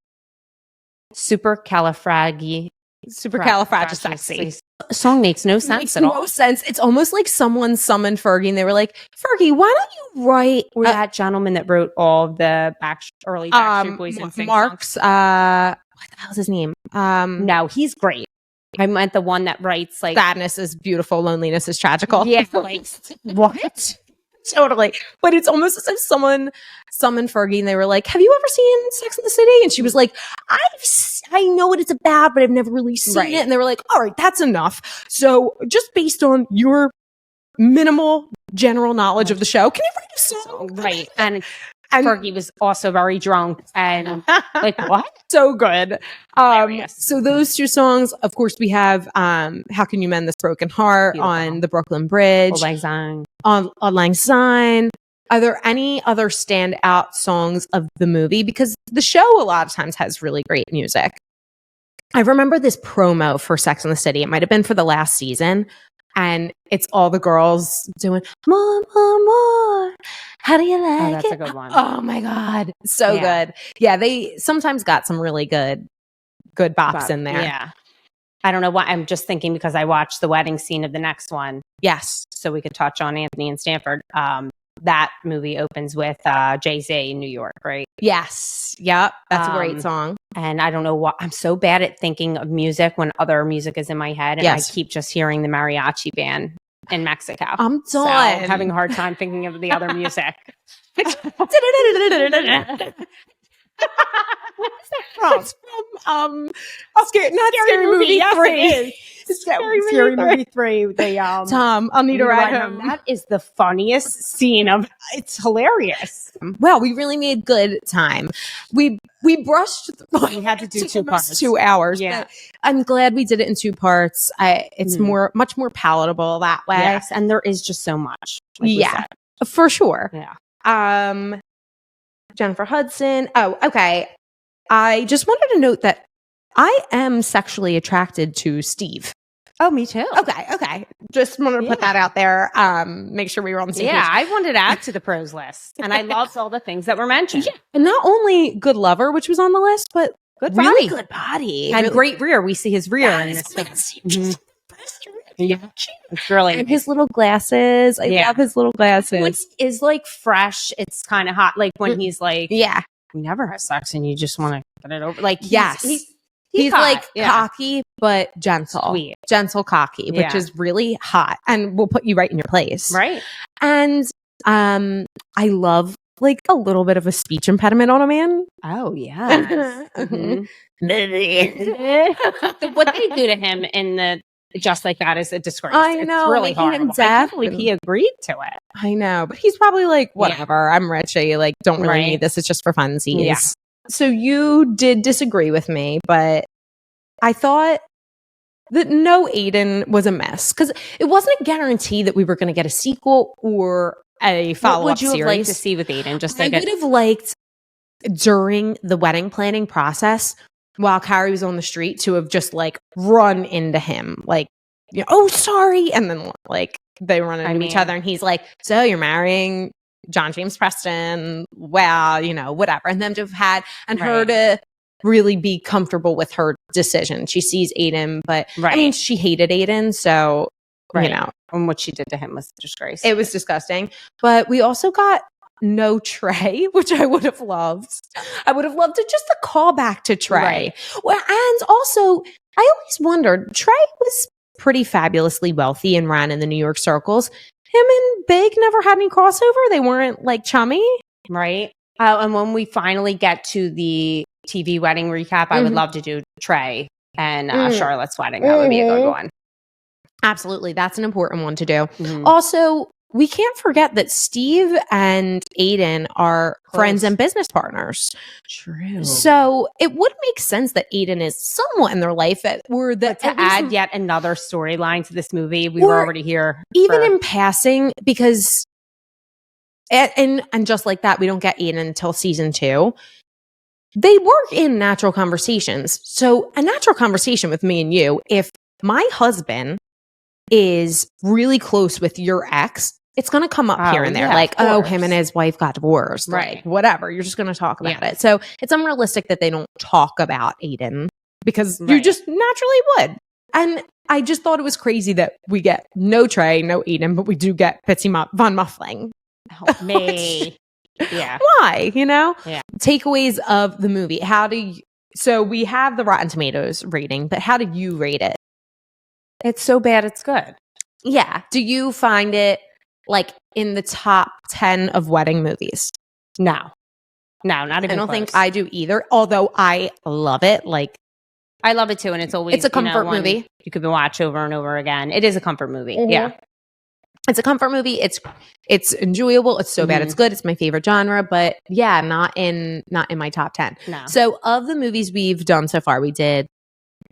supercalifragisticexpialidocious. Song makes no sense at all. No sense. It's almost like someone summoned Fergie and they were like, "Fergie, why don't you write?" Or that gentleman that wrote all the early Backstreet Boys and Mark's. What the hell's his name? No, he's great. I meant the one that writes like sadness is beautiful, loneliness is tragical. Yeah, like what? Totally. But it's almost as if someone summoned Fergie and they were like, "Have you ever seen Sex and the City?" And she was like, I know what it's about, but I've never really seen it. And they were like, "All right, that's enough. So just based on your minimal general knowledge of the show, can you write a song?" Right. And Fergie was also very drunk and like, what? So good. So those two songs, of course, we have How Can You Mend This Broken Heart on the Brooklyn Bridge. On Lang Syne. Are there any other standout songs of the movie? Because the show a lot of times has really great music. I remember this promo for Sex and the City. It might have been for the last season. And it's all the girls doing more, more, more. How do you like it? That's a good one. Oh my God. So good. Yeah, they sometimes got some really good bops in there. Yeah. I don't know why. I'm just thinking because I watched the wedding scene of the next one. Yes. So we could touch on Anthony and Stanford. That movie opens with Jay-Z in New York, right? Yes. Yep. That's a great song. And I don't know what, I'm so bad at thinking of music when other music is in my head. And I keep just hearing the mariachi band in Mexico. I'm done. So I'm having a hard time thinking of the other music. What is that from? It's from Scary Movie 3. Scary Movie 3. They Tom, I'll need a ride home. That is the funniest scene of. It's hilarious. Well, we really made good time. We brushed. We had to do 2 parts, 2 hours. Yeah, but I'm glad we did it in 2 parts. It's much more palatable that way. Yes, and there is just so much. Like for sure. Yeah. Jennifer Hudson. Oh, okay. I just wanted to note that I am sexually attracted to Steve. Oh, me too. Okay. Just wanted to put that out there. Make sure we were on the same page. Yeah, I wanted to add to the pros list, and I loved all the things that were mentioned. Yeah, and not only good lover, which was on the list, but Good really body. good body And really, great rear. We see his rear in this film. Yeah, it's really and his little glasses. I love his little glasses. Which is like fresh. It's kind of hot. Like when he's like, Yeah, we never have sex, and you just want to get it over. Like, yes, he's hot. like Yeah. cocky but gentle, Sweet. gentle cocky, which Yeah. is really hot, and will put you right in your place. Right. And I love like a little bit of a speech impediment on a man. Oh yeah. Mhm. So what they do to him in the Just Like That is a disgrace. I know, It's really making him horrible. I deaf can't believe and- he agreed to it. I know, but he's probably like, whatever. I'm rich. I like don't really Right. need this. It's just for funsies. Yeah. So you did disagree with me, but I thought that no, Aiden was a mess because it wasn't a guarantee that we were going to get a sequel or a follow What up would you series. have liked to see with Aiden? Just I like would have liked during the wedding planning process while Carrie was on the street to have just like run into him, like, you know, oh, sorry. And then like they run into each other and he's like, so you're marrying John James Preston. Wow, you know, whatever. And them to have had and her to really be comfortable with her decision. She sees Aiden, but I mean, she hated Aiden. So, you know, and what she did to him was a disgrace. it was disgusting. But we also got no Trey, which I would have loved. I would have loved to just a callback to Trey. Right. Well, and also, I always wondered, Trey was pretty fabulously wealthy and ran in the New York circles. Him and Big never had any crossover. They weren't like chummy. Right. And when we finally get to the TV wedding recap, I would love to do Trey and Charlotte's wedding. That would be a good one. Absolutely. That's an important one to do. Mhm. Also, we can't forget that Steve and Aiden are friends and business partners. True. So it would make sense that Aiden is somewhat in their life or that To add yet another storyline to this movie, we Or were already here. even in passing, because and Just Like That, we don't get Aiden until season 2. They work in natural conversations. So a natural conversation with me and you, if my husband is really close with your ex, it's going to come up here and there. yeah, Like, of oh, course. him and his wife got divorced. Right. Like, whatever. You're just going to talk about it. So it's unrealistic that they don't talk about Aiden because you just naturally would. And I just thought it was crazy that we get no Trey, no Aiden, but we do get Bitsy Von Muffling. Help me. Yeah. Why? You know? Yeah. Takeaways of the movie. How do you, so we have the Rotten Tomatoes rating, but how did you rate it? It's so bad, it's good. Yeah. Do you find it like in the top 10 of wedding movies? No, not even I don't close. think I do either, although I love it. Like, I love it too, and it's always it's a comfort one movie. You could watch over and over again. It is a comfort movie. Mhm. Yeah. It's a comfort movie. It's enjoyable. It's so bad. It's good. It's my favorite genre, but yeah, not in my top 10. No. So of the movies we've done so far, we did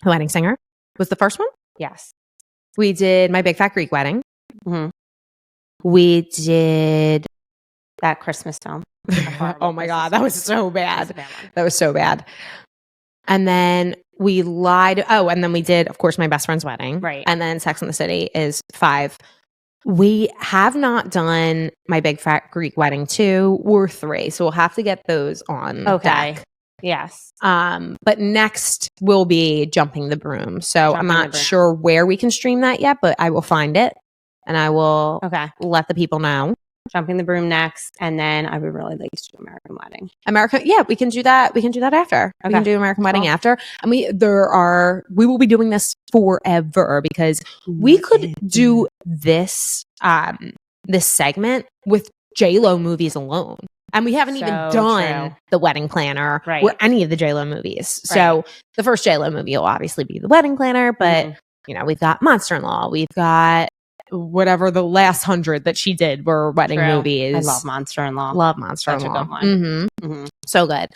The Wedding Singer was the first one. Yes. We did My Big Fat Greek Wedding. Mhm. We did. That Christmas film. Oh my God, that was so bad. That was a bad one. That was so bad. And then we lied. Oh, and then we did, of course, My Best Friend's Wedding. Right. And then Sex and the City is 5. We have not done My Big Fat Greek Wedding 2 or 3. So we'll have to get those on Okay. deck. Yes. But next will be Jumping the Broom. So I'm Jumping the not Broom. sure where we can stream that yet, but I will find it and I will Okay. let the people know. Jumping the Broom next, and then I would really like to do American Wedding. America, yeah, we can do that. We can do that after. We can Okay. do American Wedding Cool. after. And we will be doing this forever because we could do this this segment with J-Lo movies alone. And we haven't even So done true. The Wedding Planner Right. or any of the J-Lo movies. So the first J-Lo movie will obviously be The Wedding Planner, but Mhm. you know, we've got Monster-in-Law, we've got whatever the last 100 that she did were wedding True. movies. I love Monster-in-Law. Love Monster-in-Law. Such a good one. Mhm. Mhm. So good.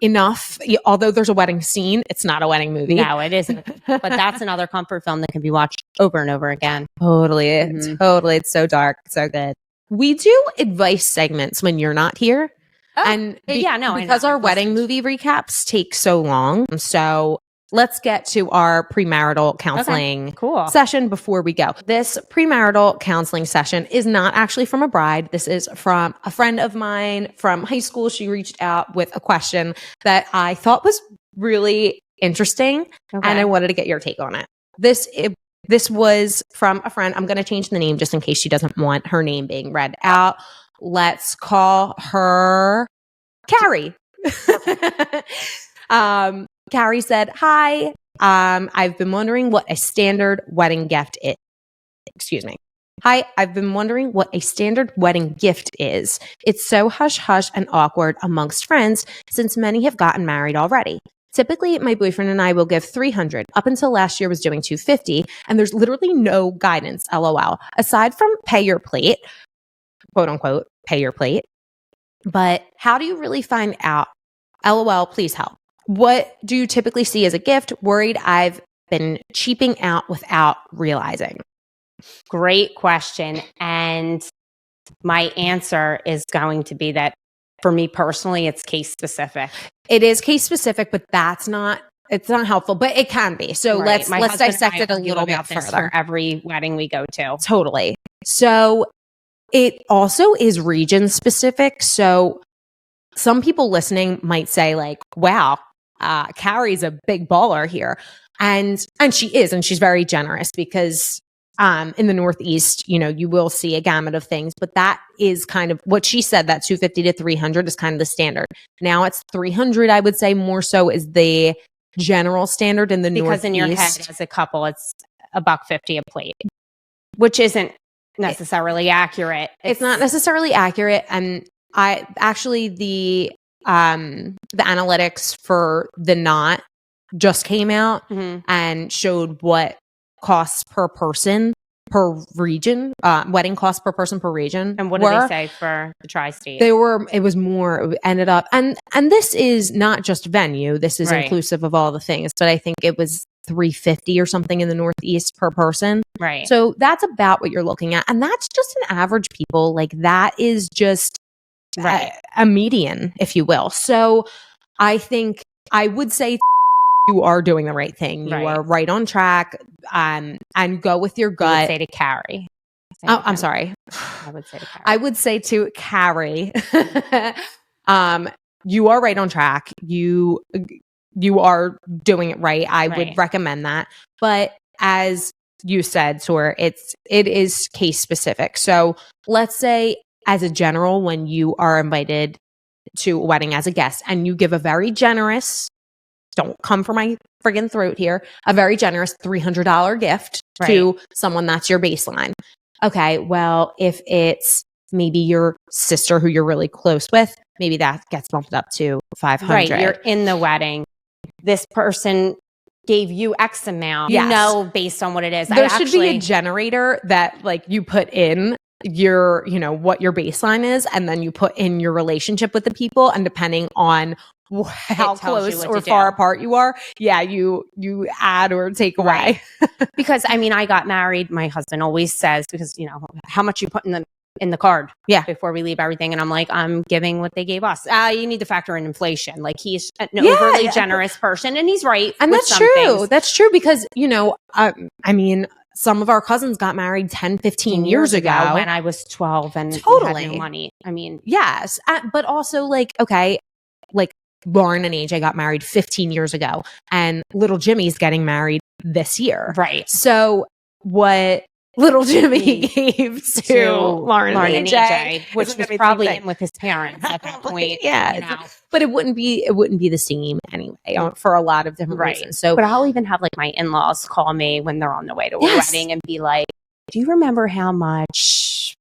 Enough. Although there's a wedding scene, it's not a wedding movie. No, it isn't. But that's another comfort film that can be watched over and over again. Totally. Mhm. Totally. It's so dark. So good. We do advice segments when you're not here. And yeah, no, I because know. our I've wedding listened. movie recaps take so long, so let's get to our premarital counseling cool. session before we go. This premarital counseling session is not actually from a bride. This is from a friend of mine from high school. She reached out with a question that I thought was really interesting, and I wanted to get your take on it. This was from a friend. I'm going to change the name just in case she doesn't want her name being read out. Let's call her Carrie. Carrie said, "Hi, I've been wondering what a standard wedding gift is. Excuse me. Hi, I've been wondering what a standard wedding gift is. It's so hush-hush and awkward amongst friends since many have gotten married already. Typically, my boyfriend and I will give $300. Up until last year was doing $250, and there's literally no guidance, LOL. Aside from pay your plate, quote unquote, pay your plate. But how do you really find out? LOL, please help. What do you typically see as a gift? Worried I've been cheaping out without realizing." Great question. And my answer is going to be that for me personally, it's case specific. It is case specific, but it's not helpful, but it can be. So Right. My let's husband dissect and I it a argue little bit about this further. for every wedding we go to. Totally. So it also is region specific. So some people listening might say like, wow, Carrie's a big baller here. And she is, and she's very generous because in the Northeast, you will see a gamut of things, but that is kind of what she said, that 250 to 300 is kind of the standard. Now it's 300, I would say more so is the general standard in the Northeast. Because in your head as a couple, it's $150 a plate, which isn't necessarily accurate. It's not necessarily accurate. And I actually, the analytics for the knot just came out and showed what costs per person per region, wedding costs per person per region. And what did they say for the tri-state? It was more, it ended up, and this is not just venue, this is inclusive of all the things, but I think it was $350 or something in the Northeast per person. Right. So that's about what you're looking at. And that's just an average, people. Like that is just a median, if you will. So I think I would say you are doing the right thing. You are right on track, and go with your gut. I would say to Carrie. I'm sorry. I would say to Carrie. I would say to Carrie, you are right on track. You are doing it right. I would recommend that. But as you said, Tor, it is case specific. So let's say as a general, when you are invited to a wedding as a guest and you give a very generous, don't come for my friggin' throat here, a very generous $300 gift to someone that's your baseline. Okay, well, if it's maybe your sister who you're really close with, maybe that gets bumped up to $500. Right, you're in the wedding. This person gave you X amount, based on what it is. There should be a generator that like you put in your, what your baseline is, and then you put in your relationship with the people, and depending on how close or far apart you are, you add or take away. Because I got married. My husband always says, because how much you put in the card before we leave everything, and I'm like, I'm giving what they gave us. You need to factor in inflation. Like he's an overly generous person, and he's right, and that's true. That's true because some of our cousins got married 10, 15 years ago when I was 12 and had no money. Yes, but also like Lauren and AJ got married 15 years ago, and little Jimmy's getting married this year. Right. So what little Jimmy gave to Lauren and AJ, which was probably in with his parents at that point. But it wouldn't be the same anyway for a lot of different reasons. So, but I'll even have like my in-laws call me when they're on the way to a wedding and be like, "Do you remember how much?"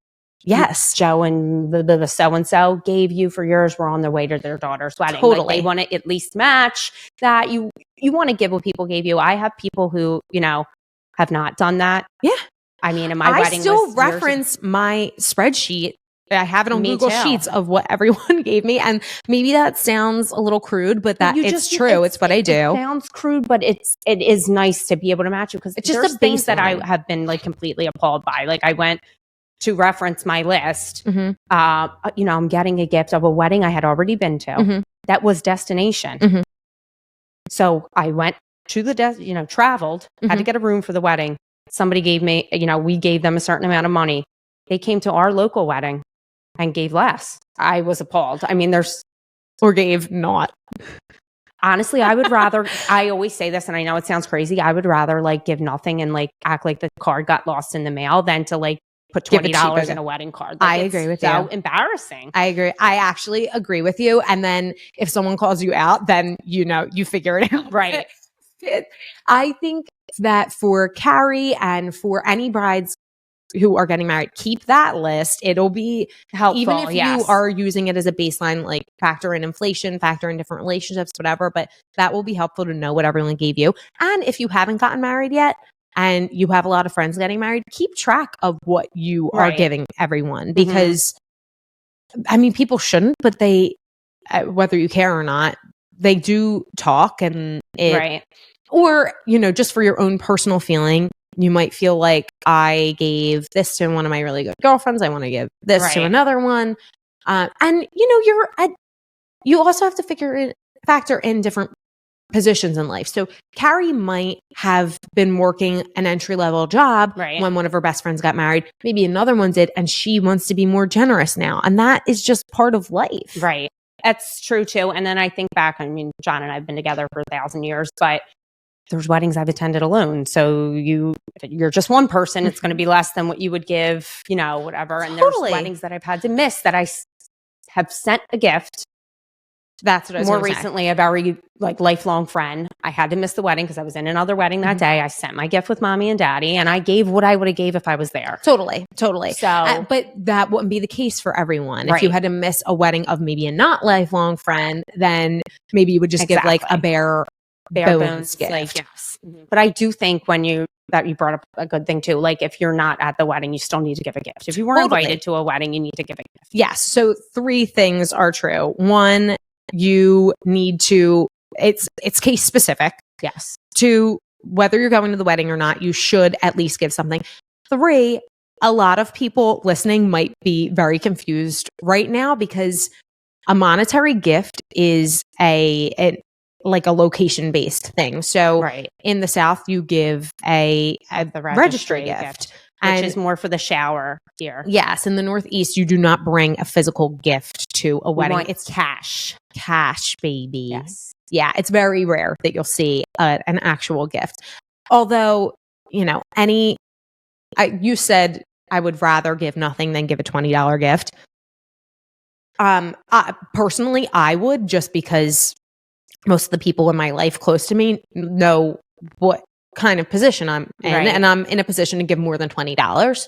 Yes, Joe and the so-and-so gave you for yours. We're on their way to their daughter's wedding. Totally. Like, they want to at least match that. You want to give what people gave you. I have people who, have not done that. Yeah. In my wedding, I still reference my spreadsheet. I have it on Google Sheets of what everyone gave me. And maybe that sounds a little crude, but it's true. It's what I do. It sounds crude, but it is nice to be able to match it, because it's just there's things that I have been like completely appalled by. Like I went to reference my list, Mhm. I'm getting a gift of a wedding I had already been to. Mhm. That was destination. Mhm. So I went to the traveled, had to Mhm. get a room for the wedding. Somebody gave me, we gave them a certain amount of money. They came to our local wedding and gave less. I was appalled. I mean, Or gave not. honestly, I would rather, I always say this and I know it sounds crazy. I would rather like give nothing and like act like the card got lost in the mail than to like put Give a cheap $20 in gift. a wedding card. I It's agree with so you. embarrassing. I agree. I actually agree with you. And then if someone calls you out, then you figure it out. Right. I think that for Carrie and for any brides who are getting married, keep that list. It'll be Helpful, even if yes. you are using it as a baseline, like factor in inflation, factor in different relationships, whatever, but that will be helpful to know what everyone gave you. And if you haven't gotten married yet and you have a lot of friends getting married, keep track of what you are Right. giving everyone because I mean, people shouldn't, but they, whether you care or not, they do talk and Right. or, just for your own personal feeling, you might feel like I gave this to one of my really good girlfriends. I want to give this to Right. another one. And you also have to factor in different positions in life. So Carrie might have been working an entry-level job Right. when one of her best friends got married. Maybe another one did, and she wants to be more generous now. And that is just part of life. Right. That's true too. And then I think back, I mean, John and I have been together for 1,000 years, but there's weddings I've attended alone. So if you're just one person, it's going to be less than what you would give, whatever. And Totally. there's weddings that I've had to miss that I have sent a gift. That's what I was More gonna say. recently, a very lifelong friend. I had to miss the wedding because I was in another wedding that day. I sent my gift with mommy and daddy, and I gave what I would have gave if I was there. Totally. So, But that wouldn't be the case for everyone. Right. If you had to miss a wedding of maybe a not lifelong friend, then maybe you would just give like a bare bones gift. Yes. But I do think you brought up a good thing too. Like if you're not at the wedding, you still need to give a gift. If you weren't Totally. invited to a wedding, you need to give a gift. Yes. So 3 things are true. 1, you need to, it's case specific. Yes. 2, whether you're going to the wedding or not, you should at least give something. 3, a lot of people listening might be very confused right now because a monetary gift is a location based thing. So Right. in the South, you give a The registry gift. Which is more for the shower here. Yes, in the Northeast, you do not bring a physical gift to a wedding. It's cash. Cash, baby. Yes. Yeah, it's very rare that you'll see an actual gift. Although, you said I would rather give nothing than give a $20 gift. Personally, I would, just because most of the people in my life close to me know what kind of position I'm in, Right. and I'm in a position to give more than $20.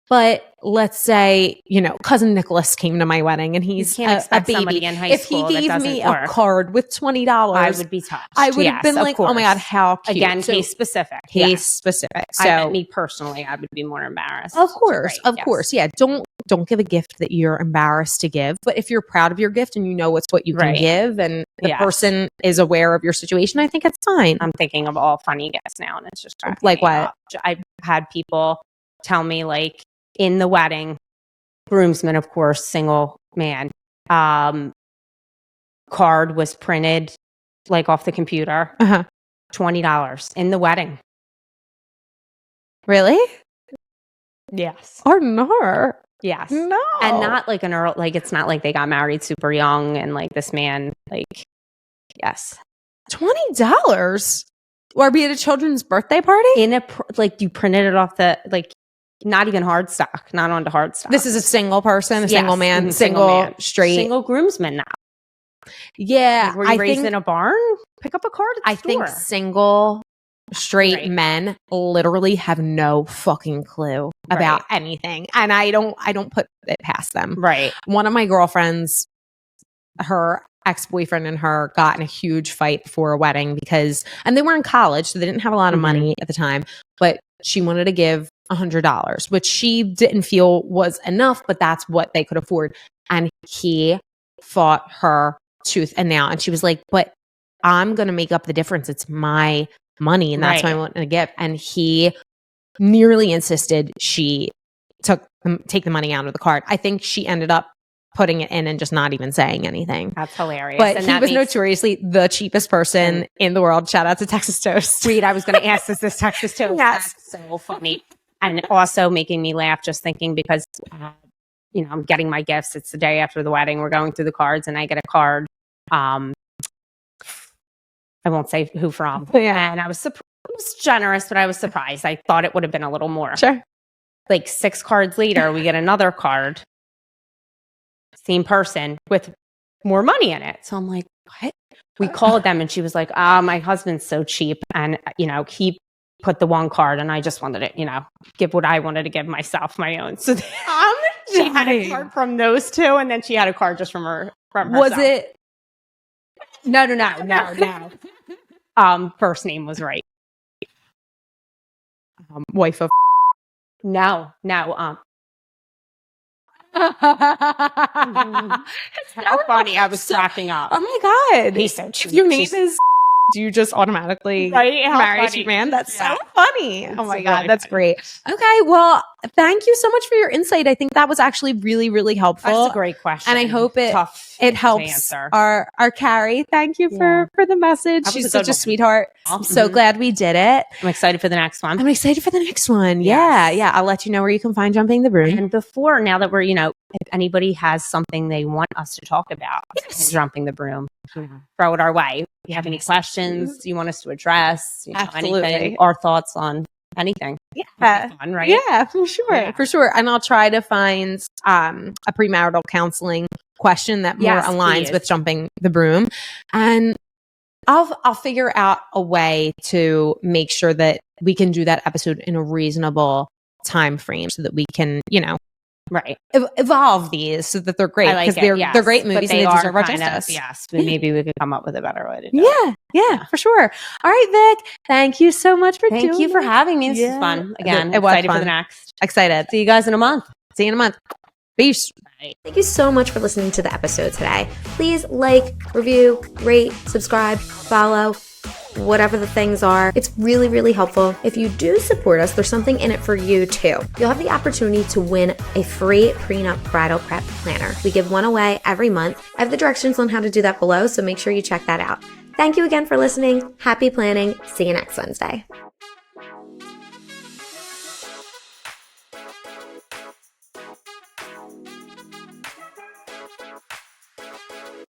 But let's say, cousin Nicholas came to my wedding and he's You can't a expect baby. somebody in high If school he that gave doesn't me work. a card with $20, I would be touched. I would have Yes, been of like, oh my course. God, how cute. Again, So, case specific. case Yes. specific. I So meant me personally, I would be more embarrassed. of course, Right, yes. course. Yeah. Don't give a gift that you're embarrassed to give. But if you're proud of your gift and you know what you can Right. give and the Yes. person is aware of your situation, I think it's fine. I'm thinking of all funny gifts now, and it's just cracking Like me what? up. I've had people tell me, like, in the wedding, groomsman, of course, single man, card was printed like off the computer, Uh-huh. $20 in the wedding. Really? Yes. Or not? Yes. No. And not like it's not like they got married super young and like this man, yes. $20? Or be at a children's birthday party? You printed it off not even hard stock, not onto hard stock. This is a single person, a Yes. single man, Mhm. single man. straight. Single groomsman now. Yeah. Were you raised in a barn? Pick up a card at the I think store. single straight Right. men literally have no fucking clue about anything. And I don't put it past them. Right. One of my girlfriends, her ex-boyfriend and her got in a huge fight before a wedding and they were in college, so they didn't have a lot of money at the time, but she wanted to give $100, which she didn't feel was enough, but that's what they could afford. And he fought her tooth and nail. And she was like, but I'm going to make up the difference. It's my money and that's what I want to give. And he nearly insisted she took take the money out of the card. I think she ended up putting it in and just not even saying anything. That's hilarious. But and he that was makes- notoriously the cheapest person in the world. Shout out to Texas Toast. Sweet. I was going to ask, is this Texas Toast? Yes. That's so funny. And also making me laugh just thinking because, I'm getting my gifts. It's the day after the wedding. We're going through the cards and I get a card. I won't say who from. Yeah. And I was generous, but I was surprised. I thought it would have been a little more. Sure. Like 6 cards later, we get another card. Same person with more money in it. So I'm like, what? We called them and she was like, my husband's so cheap. And, he put the one card and I just wanted to, give what I wanted to give myself, my own. So she had a card from those two and then she had a card just from herself. Was it? No. First name was right. Wife of. No. It's so funny. I was cracking up. Oh my God. He's so cheap. If your name is, do you just automatically Right? How marry a funny. cheap man? That's Yeah. so funny. Oh my It's God. really That's funny. great. Okay. Well, thank you so much for your insight. I think that was actually really, really helpful. That's a great question. And I hope it Tough helps to answer. our Carrie. Thank you for the message. That was She's a such good a one. sweetheart. I'm so Mhm. glad we did it. I'm excited for the next one. I'm excited for the next one. Yes. Yeah. I'll let you know where you can find Jumping the Broom. And before, now that we're, if anybody has something they want us to talk about, Yes. Jumping the Broom, throw it our way. If you have any questions you want us to address, Absolutely. anything, our thoughts on anything. Yeah. Fun, right? Yeah, for sure. Yeah. For sure. And I'll try to find a premarital counseling question that more Yes, aligns please. with Jumping the Broom. And I'll figure out a way to make sure that we can do that episode in a reasonable time frame so that we can, Right. evolve these so that they're great I like because it, they're yes. great But movies and they are deserve our kind of- justice. Yes. But maybe we could come up with a better way to do it. Yeah, for sure. All right, Vic. Thank you so much for Thank doing you for it. having me. This Yeah. is fun. Again, It was excited for fun. the next. Excited. See you guys in a month. See you in a month. Peace. Thank you so much for listening to the episode today. Please like, review, rate, subscribe, follow, whatever the things are. It's really, really helpful. If you do support us, there's something in it for you too. You'll have the opportunity to win a free Pre Nup bridal prep planner. We give one away every month. I have the directions on how to do that below, so make sure you check that out. Thank you again for listening. Happy planning. See you next Wednesday.